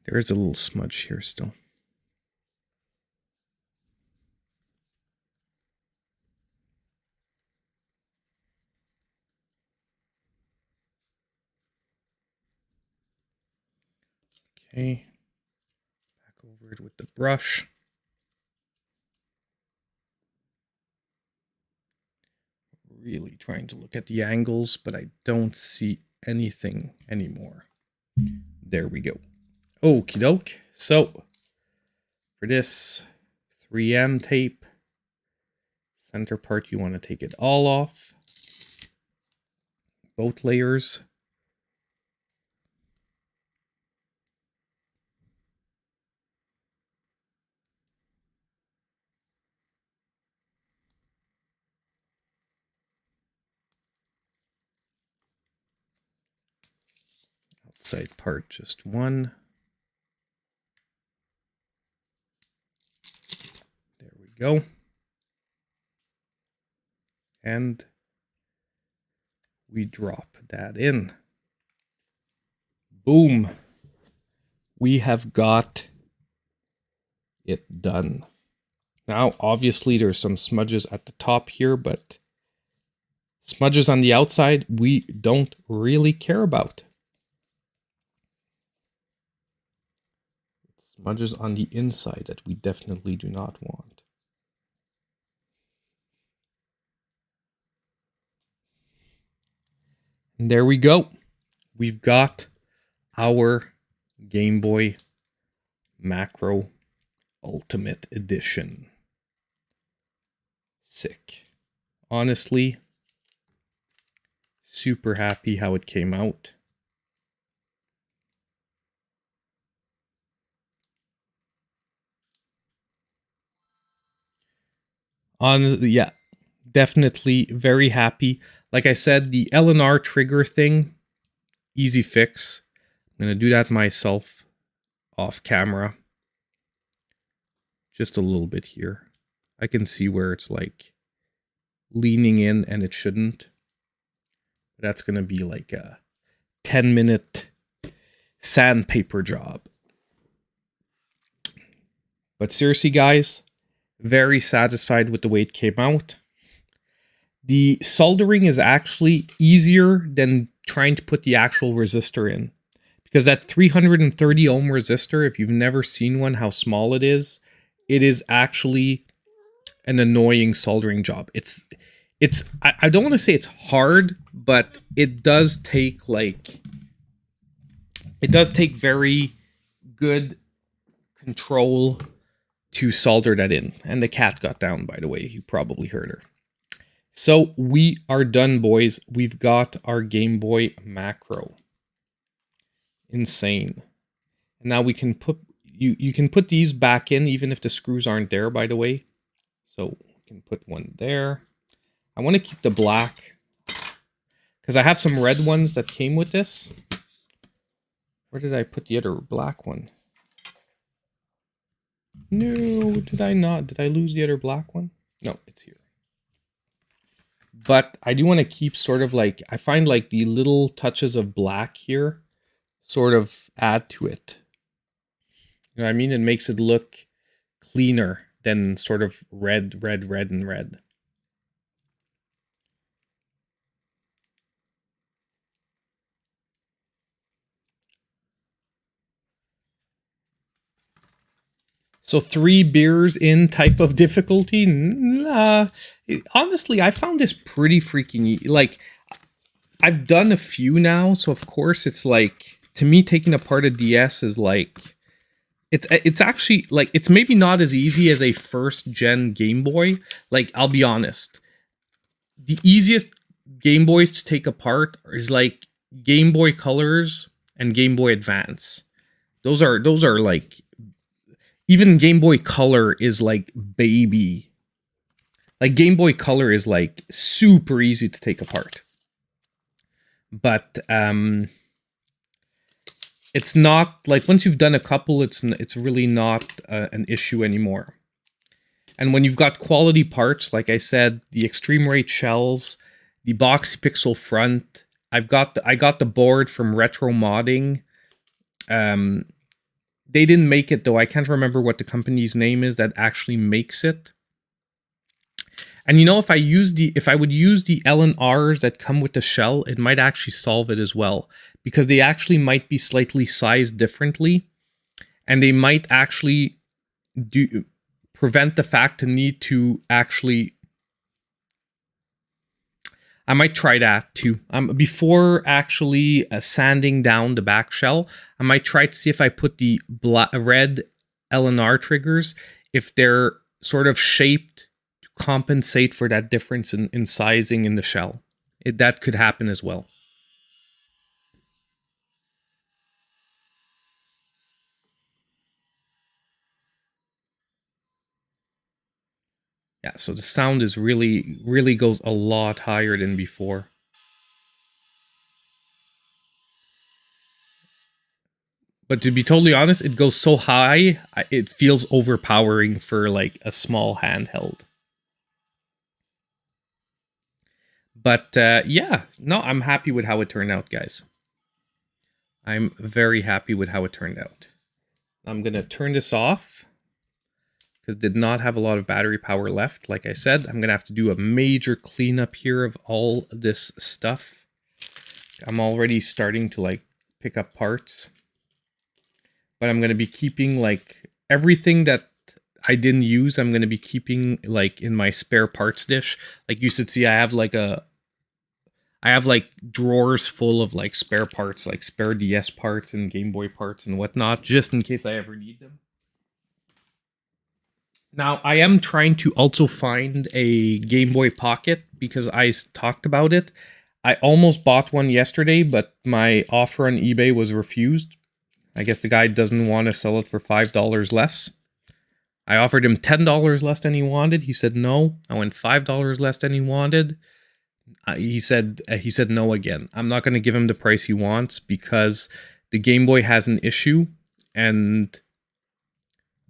There is a little smudge here still. Okay, back over it with the brush. Really trying to look at the angles, but I don't see anything anymore. There we go. Okie doke. So for this 3M tape, center part, you want to take it all off. Both layers. Outside part, just one. There we go. And we drop that in. Boom. We have got it done. Now, obviously, there's some smudges at the top here, but smudges on the outside, we don't really care about. It's smudges on the inside that we definitely do not want. And there we go. We've got our Game Boy Macro Ultimate Edition. Sick. Honestly, super happy how it came out. Honestly, yeah, definitely very happy. Like I said, the L&R trigger thing, easy fix. I'm going to do that myself off camera. Just a little bit here. I can see where it's like leaning in and it shouldn't. That's going to be like a 10-minute sandpaper job. But seriously, guys, very satisfied with the way it came out. The soldering is actually easier than trying to put the actual resistor in. Because that 330 ohm resistor, if you've never seen one, how small it is actually an annoying soldering job. I don't want to say it's hard, but it does take very good control to solder that in. And the cat got down, by the way. You probably heard her. So we are done, boys. We've got our Game Boy macro. Insane. And now we can put you can put these back in even if the screws aren't there, by the way. So we can put one there. I want to keep the black because I have some red ones that came with this. Where did I put the other black one? No, did I not? Did I lose the other black one? No, it's here. But I do want to keep sort of like, I find like the little touches of black here sort of add to it. You know what I mean? It makes it look cleaner than sort of red, red, red, and red. So 3 beers in type of difficulty? Nah. Honestly, I found this pretty freaking easy. Like, I've done a few now, so of course it's like, to me, taking apart a DS is like, it's actually, like, it's maybe not as easy as a first-gen Game Boy. Like, I'll be honest. The easiest Game Boys to take apart is, like, Game Boy Colors and Game Boy Advance. Those are like, even Game Boy Color is like baby. Like Game Boy Color is like super easy to take apart. But it's not like once you've done a couple, it's really not an issue anymore. And when you've got quality parts, like I said, the eXtremeRate shells, the Boxy pixel front, I got the board from Retro Modding. They didn't make it though. I can't remember what the company's name is that actually makes it. And you know, if I would use the L&Rs that come with the shell, it might actually solve it as well, because they actually might be slightly sized differently, and they might actually prevent the fact to need to actually. I might try that too. Before actually sanding down the back shell, I might try to see if I put the red L&R triggers, if they're sort of shaped to compensate for that difference in sizing in the shell. That could happen as well. Yeah, so the sound is really goes a lot higher than before. But to be totally honest, it goes so high, it feels overpowering for like a small handheld. But yeah, no, I'm happy with how it turned out, guys. I'm very happy with how it turned out. I'm going to turn this off because it did not have a lot of battery power left. Like I said, I'm going to have to do a major cleanup here of all this stuff. I'm already starting to like pick up parts. But I'm going to be keeping like everything that I didn't use, I'm going to be keeping like in my spare parts dish. Like you should see, I have like drawers full of like spare parts, like spare DS parts and Game Boy parts and whatnot, just in case I ever need them. Now, I am trying to also find a Game Boy Pocket because I talked about it. I almost bought one yesterday, but my offer on eBay was refused. I guess the guy doesn't want to sell it for $5 less. I offered him $10 less than he wanted. He said no. I went $5 less than he wanted. He said no again. I'm not going to give him the price he wants because the Game Boy has an issue, and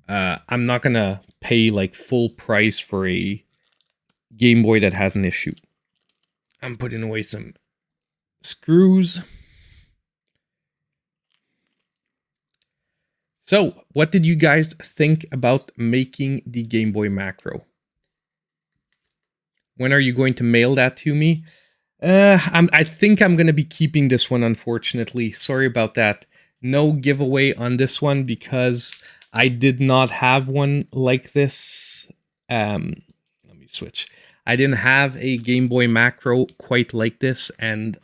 I'm not going to pay like full price for a Game Boy that has an issue. I'm putting away some screws. So, what did you guys think about making the Game Boy macro? When are you going to mail that to me? I think I'm going to be keeping this one, unfortunately. Sorry about that. No giveaway on this one because I did not have one like this. Let me switch. I didn't have a Game Boy macro quite like this, and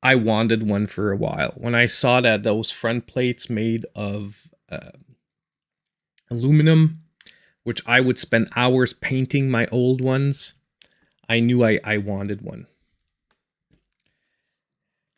I wanted one for a while. When I saw that those front plates made of aluminum, which I would spend hours painting my old ones, I knew I wanted one.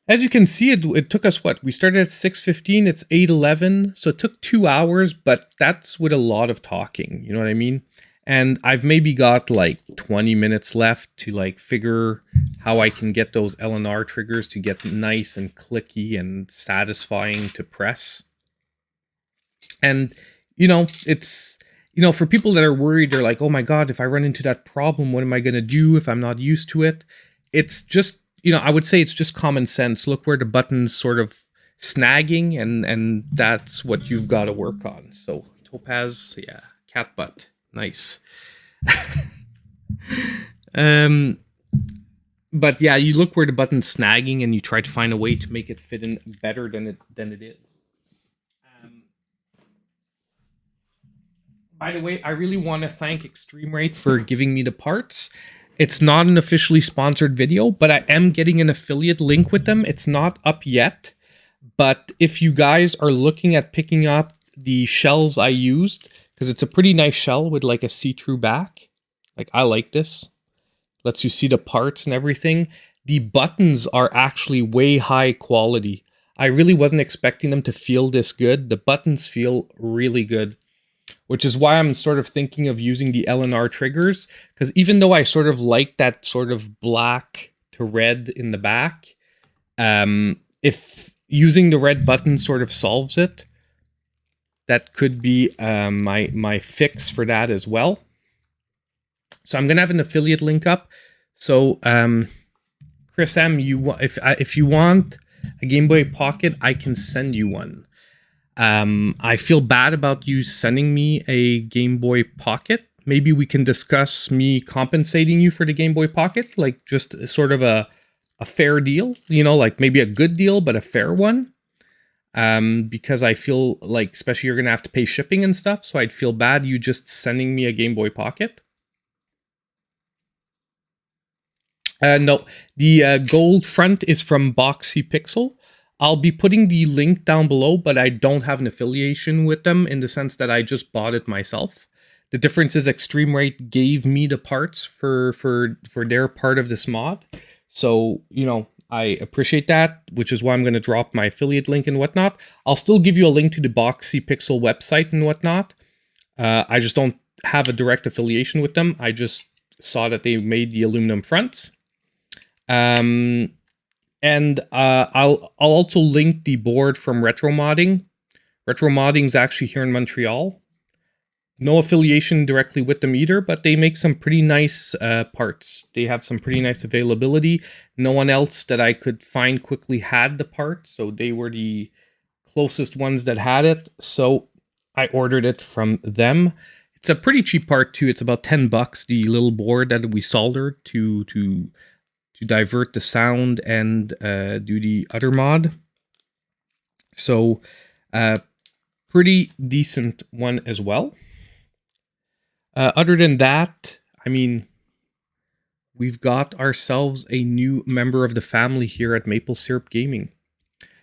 As you can see, it took us what? We started at 6:15, it's 8:11, so it took 2 hours, but that's with a lot of talking, you know what I mean? And I've maybe got like 20 minutes left to like figure how I can get those LNR triggers to get nice and clicky and satisfying to press. And, you know, it's, you know, for people that are worried, they're like, oh my God, if I run into that problem, what am I going to do if I'm not used to it? It's just, you know, I would say it's just common sense. Look where the button's sort of snagging, and that's what you've got to work on. So Topaz, yeah, cat butt, nice. But yeah, you look where the button's snagging, and you try to find a way to make it fit in better than it is. By the way, I really want to thank eXtremeRate for giving me the parts. It's not an officially sponsored video, but I am getting an affiliate link with them. It's not up yet, but if you guys are looking at picking up the shells I used, because it's a pretty nice shell with like a see-through back. Like, I like this. Lets you see the parts and everything. The buttons are actually way high quality. I really wasn't expecting them to feel this good. The buttons feel really good, which is why I'm sort of thinking of using the LNR triggers, because even though I sort of like that sort of black to red in the back, if using the red button sort of solves it, that could be my fix for that as well. So I'm gonna have an affiliate link up. So Chris M, if you want a Game Boy Pocket, I can send you one. I feel bad about you sending me a Game Boy Pocket. Maybe we can discuss me compensating you for the Game Boy Pocket, like just sort of a fair deal, you know, like maybe a good deal, but a fair one. Because I feel like, especially you're going to have to pay shipping and stuff, so I'd feel bad you just sending me a Game Boy Pocket. No, the gold front is from Boxy Pixel. I'll be putting the link down below, but I don't have an affiliation with them in the sense that I just bought it myself. The difference is eXtremeRate gave me the parts for their part of this mod. So, you know, I appreciate that, which is why I'm going to drop my affiliate link and whatnot. I'll still give you a link to the Boxy Pixel website and whatnot. I just don't have a direct affiliation with them. I just saw that they made the aluminum fronts. And I'll also link the board from Retro Modding. Retro Modding is actually here in Montreal. No affiliation directly with them either, but they make some pretty nice parts. They have some pretty nice availability. No one else that I could find quickly had the part, so they were the closest ones that had it. So I ordered it from them. It's a pretty cheap part too. It's about $10. The little board that we soldered to divert the sound and do the other mod. So pretty decent one as well. Other than that, I mean, we've got ourselves a new member of the family here at Maple Syrup Gaming.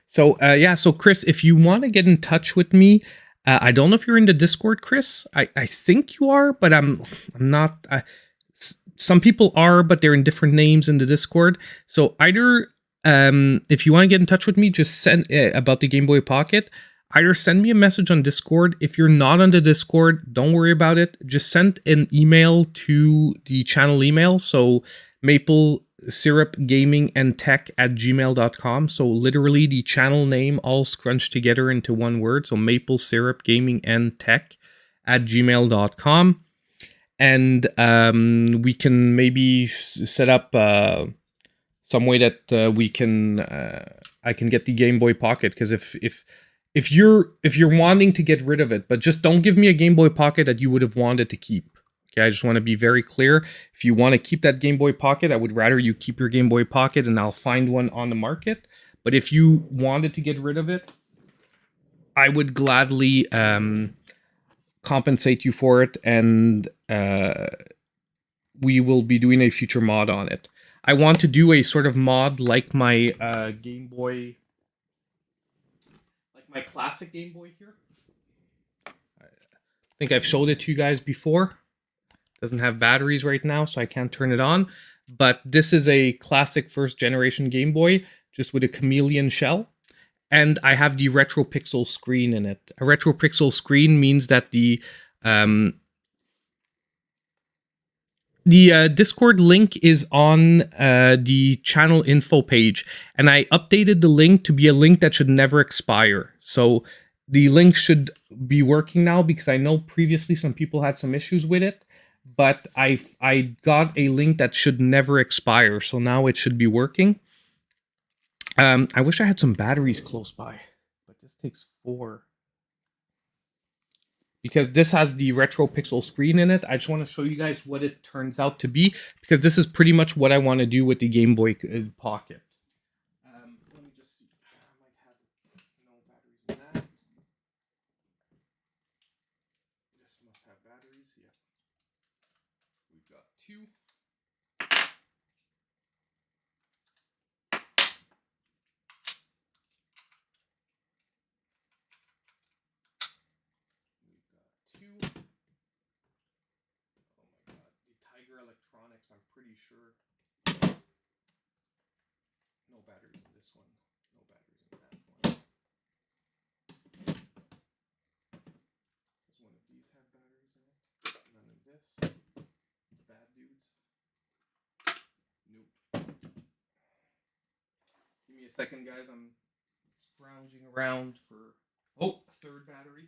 So yeah, so Chris, if you want to get in touch with me, I don't know if you're in the Discord, Chris. I think you are, but I'm not. Some people are, but they're in different names in the Discord. So either if you want to get in touch with me, just send about the Game Boy Pocket. Either send me a message on Discord. If you're not on the Discord, don't worry about it. Just send an email to the channel email. So maplesyrupgamingandtech@gmail.com. So literally the channel name all scrunched together into one word. So maplesyrupgamingandtech@gmail.com. And we can maybe set up some way that we can I can get the Game Boy Pocket, because if you're wanting to get rid of it, but just don't give me a Game Boy Pocket that you would have wanted to keep. Okay, I just want to be very clear. If you want to keep that Game Boy Pocket, I would rather you keep your Game Boy Pocket and I'll find one on the market. But if you wanted to get rid of it, I would gladly compensate you for it, and we will be doing a future mod on it. I want to do a sort of mod like my Game Boy, like my classic Game Boy here. I think I've showed it to you guys before. Doesn't have batteries right now, so I can't turn it on. but this is a classic first generation Game Boy, just with a chameleon shell. And I have the retro pixel screen in it. A retro pixel screen means that um, the Discord link is on the channel info page, and I updated the link to be a link that should never expire. So the link should be working now, because I know previously some people had some issues with it, but I got a link that should never expire, so now it should be working. I wish I had some batteries close by, but this takes 4. Because this has the retro pixel screen in it. I just want to show you guys what it turns out to be, because this is pretty much what I want to do with the Game Boy Pocket. Let me just see. I might have no batteries in that. This must have batteries. Yeah. We've got 2. Electronics, I'm pretty sure. No batteries in this one. No batteries in that one. Does one of these have batteries in it? None in this. Bad dudes. Nope. Give me a second, guys. I'm scrounging around for... Oh, a third battery.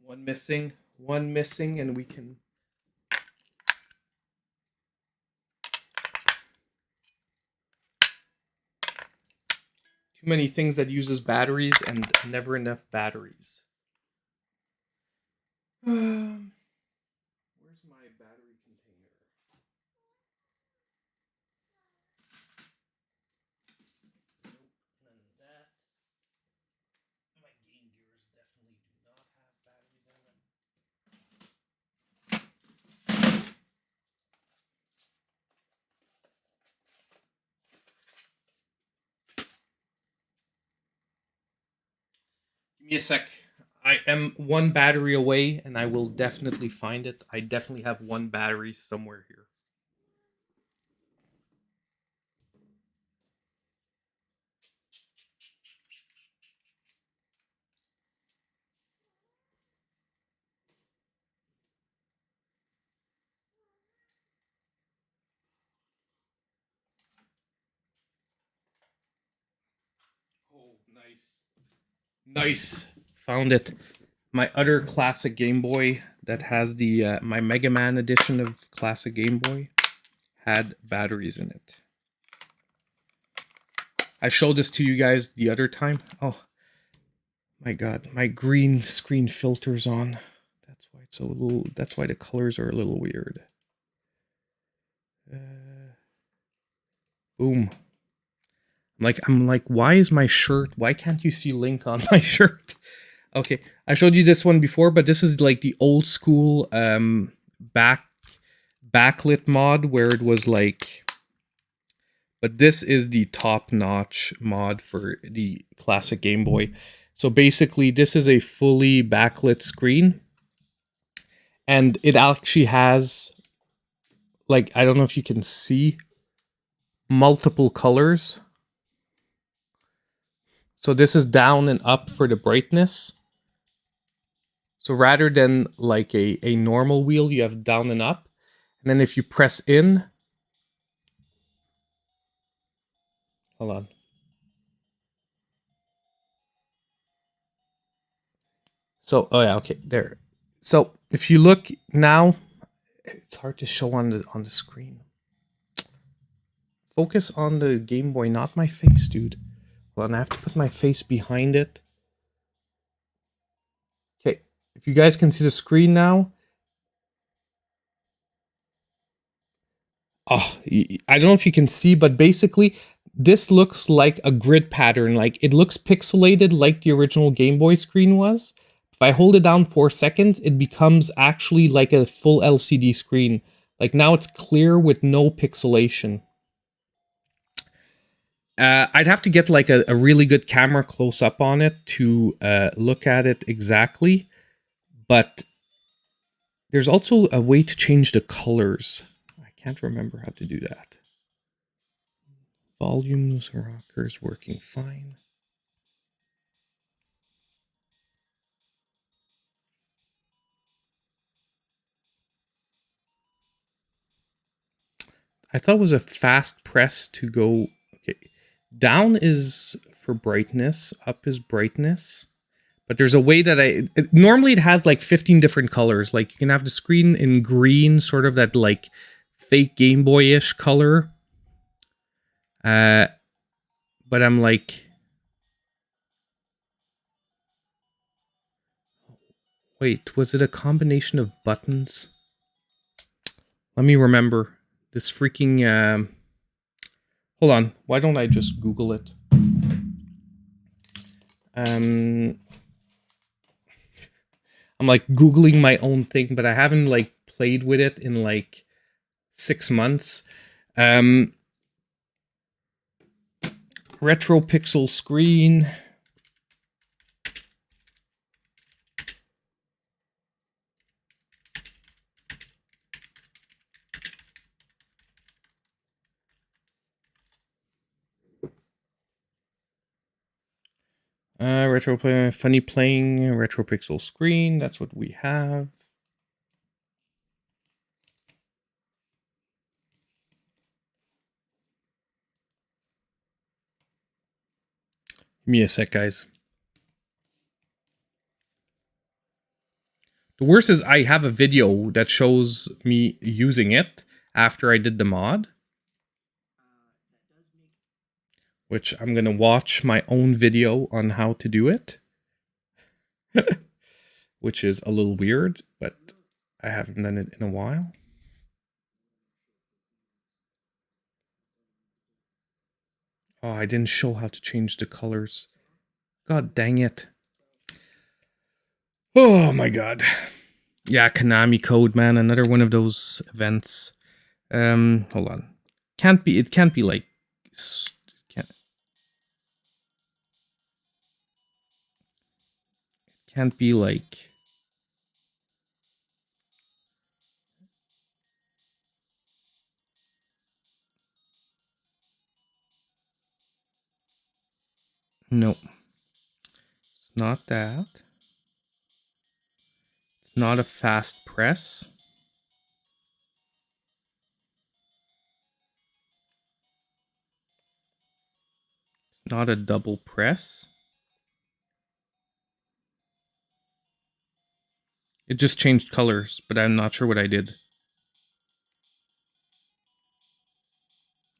One missing. One missing, and we can... Too many things that uses batteries and never enough batteries. Where's my battery container? Nope, none of that. My Game Gears definitely do not have batteries in them. Give me a sec. I am 1 battery away, and I will definitely find it. I definitely have 1 battery somewhere here. Oh, nice. Nice. Found it. My other classic Game Boy that has the my Mega Man edition of classic Game Boy had batteries in it. I showed this to you guys the other time. Oh my god, my green screen filter's on. That's why it's a little. That's why the colors are a little weird. Boom. I'm like, why is my shirt? Why can't you see Link on my shirt? Okay, I showed you this one before, but this is like the old school backlit mod where it was like. But this is the top-notch mod for the classic Game Boy. So basically, this is a fully backlit screen. And it actually has, like, I don't know if you can see, multiple colors. So this is down and up for the brightness. So rather than like a normal wheel, you have down and up. And then if you press in... Hold on. So, oh yeah, okay, there. So if you look now, it's hard to show on the screen. Focus on the Game Boy, not my face, dude. Well, and I have to put my face behind it. Okay, if you guys can see the screen now. Oh, I don't know if you can see, but basically, this looks like a grid pattern. Like, it looks pixelated like the original Game Boy screen was. If I hold it down 4 seconds, it becomes actually like a full LCD screen. Like, now it's clear with no pixelation. I'd have to get like a really good camera close up on it to look at it exactly. But there's also a way to change the colors. I Can't remember how to do that. Volumes, rockers working fine. I thought it was a fast press to go. Okay, down is for brightness, up is brightness. But there's a way that normally it has like 15 different colors. Like you can have the screen in green, sort of that like fake Game Boy-ish color. But I'm like, wait, was it a combination of buttons? Let me remember. This freaking, hold on. Why don't I just Google it? I'm like Googling my own thing, but I haven't like played with it in like 6 months. Retro pixel screen. Retro play, funny playing, retro pixel screen. That's what we have. Give me a sec, guys. The worst is I have a video that shows me using it after I did the mod. Which I'm going to watch my own video on how to do it. Which is a little weird, but I haven't done it in a while. Oh, I didn't show how to change the colors. God dang it. Oh my god. Yeah, Konami code, man. Another one of those events. Hold on. It can't be like... Can't be like... No. It's not that. It's not a fast press. It's not a double press. It just changed colors, but I'm not sure what I did.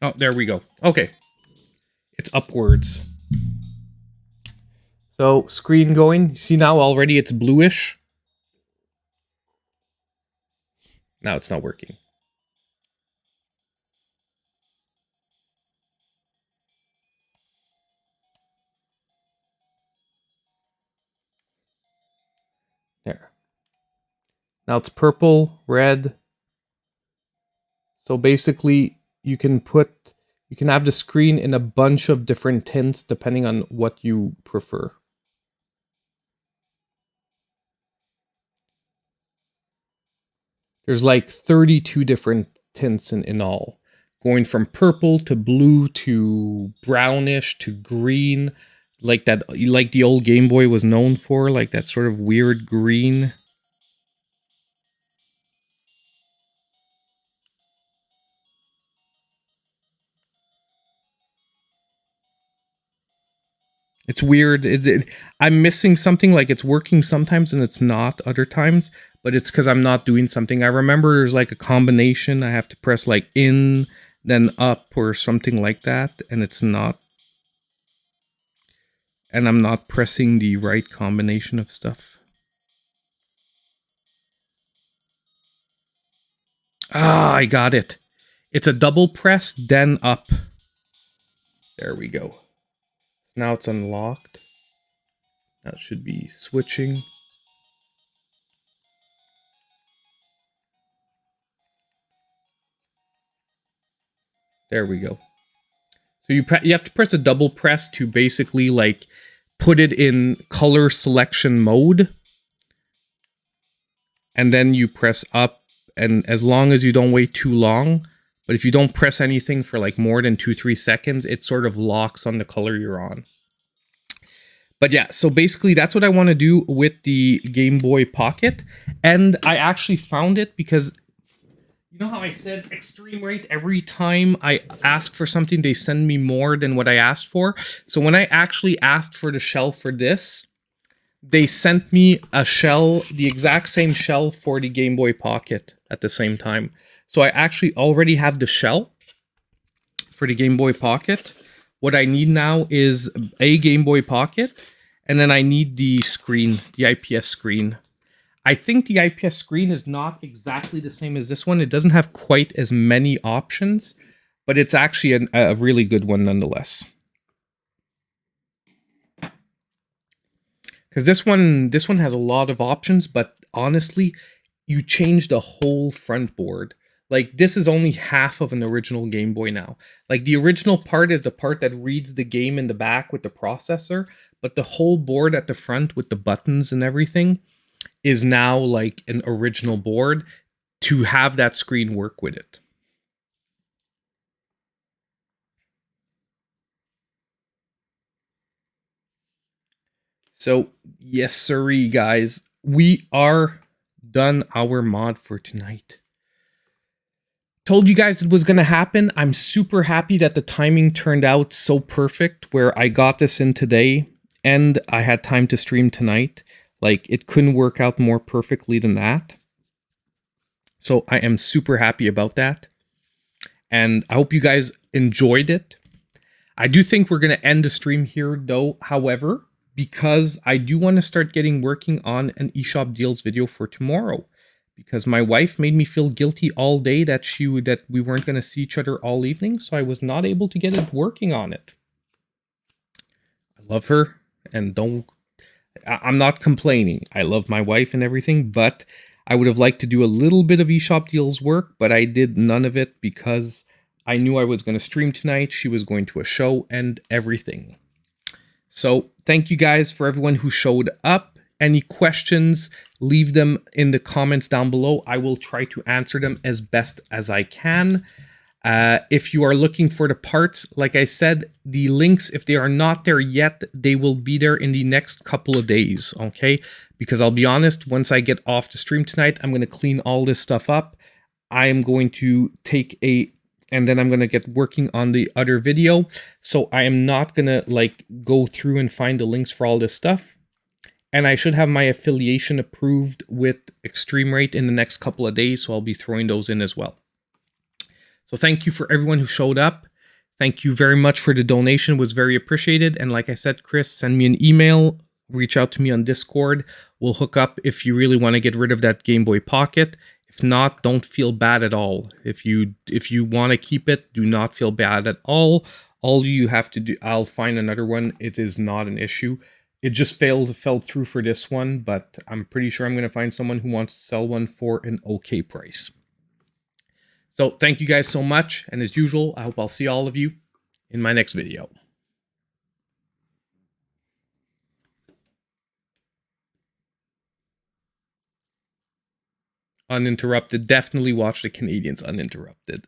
Oh, there we go. Okay. It's upwards. So, screen going. You see now already it's bluish. Now it's not working. There. Now it's purple, red. So basically, you can have the screen in a bunch of different tints depending on what you prefer. There's like 32 different tints in all. Going from purple to blue to brownish to green. Like the old Game Boy was known for, like that sort of weird green. It's weird. I'm missing something, like it's working sometimes and it's not other times, but it's because I'm not doing something. I remember there's like a combination. I have to press like in, then up or something like that, and it's not. And I'm not pressing the right combination of stuff. Ah, I got it. It's a double press, then up. There we go. Now it's unlocked. That should be switching. There we go. So you have to press a double press to basically like put it in color selection mode. And then you press up, and as long as you don't wait too long, But if you don't press anything for like more than 2-3 seconds, it sort of locks on the color you're on. But yeah, so basically that's what I want to do with the Game Boy Pocket. And I actually found it because you know how I said eXtremeRate, every time I ask for something, they send me more than what I asked for. So when I actually asked for the shell for this, they sent me a shell, the exact same shell for the Game Boy Pocket at the same time. So I actually already have the shell for the Game Boy Pocket. What I need now is a Game Boy Pocket, and then I need the screen, the IPS screen. I think the IPS screen is not exactly the same as this one. It doesn't have quite as many options, but it's actually a really good one nonetheless. Because this one has a lot of options, but honestly, you change the whole front board. Like, this is only half of an original Game Boy now. Like, the original part is the part that reads the game in the back with the processor, but the whole board at the front with the buttons and everything is now like an original board to have that screen work with it. So, yes, sirree, guys, we are done our mod for tonight. Told you guys it was going to happen. I'm super happy that the timing turned out so perfect where I got this in today and I had time to stream tonight. Like, it couldn't work out more perfectly than that. So I am super happy about that. And I hope you guys enjoyed it. I do think we're going to end the stream here though, however, because I do want to start working on an eShop deals video for tomorrow. Because my wife made me feel guilty all day that we weren't going to see each other all evening, so I was not able to get it working on it. I love her, and I'm not complaining. I love my wife and everything, but I would have liked to do a little bit of eShop deals work, but I did none of it because I knew I was going to stream tonight. She was going to a show and everything. So thank you guys for everyone who showed up. Any questions, leave them in the comments down below. I will try to answer them as best as I can. If you are looking for the parts, like I said, the links, if they are not there yet, they will be there in the next couple of days, okay? Because I'll be honest, once I get off the stream tonight, I'm going to clean all this stuff up. I am going to and then I'm going to get working on the other video. So I am not going to like go through and find the links for all this stuff. And I should have my affiliation approved with eXtremeRate in the next couple of days, so I'll be throwing those in as well. So thank you for everyone who showed up. Thank you very much for the donation. It was very appreciated. And like I said, Chris, send me an email, reach out to me on Discord. We'll hook up if you really want to get rid of that Game Boy Pocket. If not, don't feel bad at all. If you want to keep it, do not feel bad at all. All you have to do, I'll find another one. It is not an issue. It just fell through for this one, but I'm pretty sure I'm going to find someone who wants to sell one for an okay price. So thank you guys so much. And as usual, I hope I'll see all of you in my next video. Uninterrupted. Definitely watch the Canadians Uninterrupted.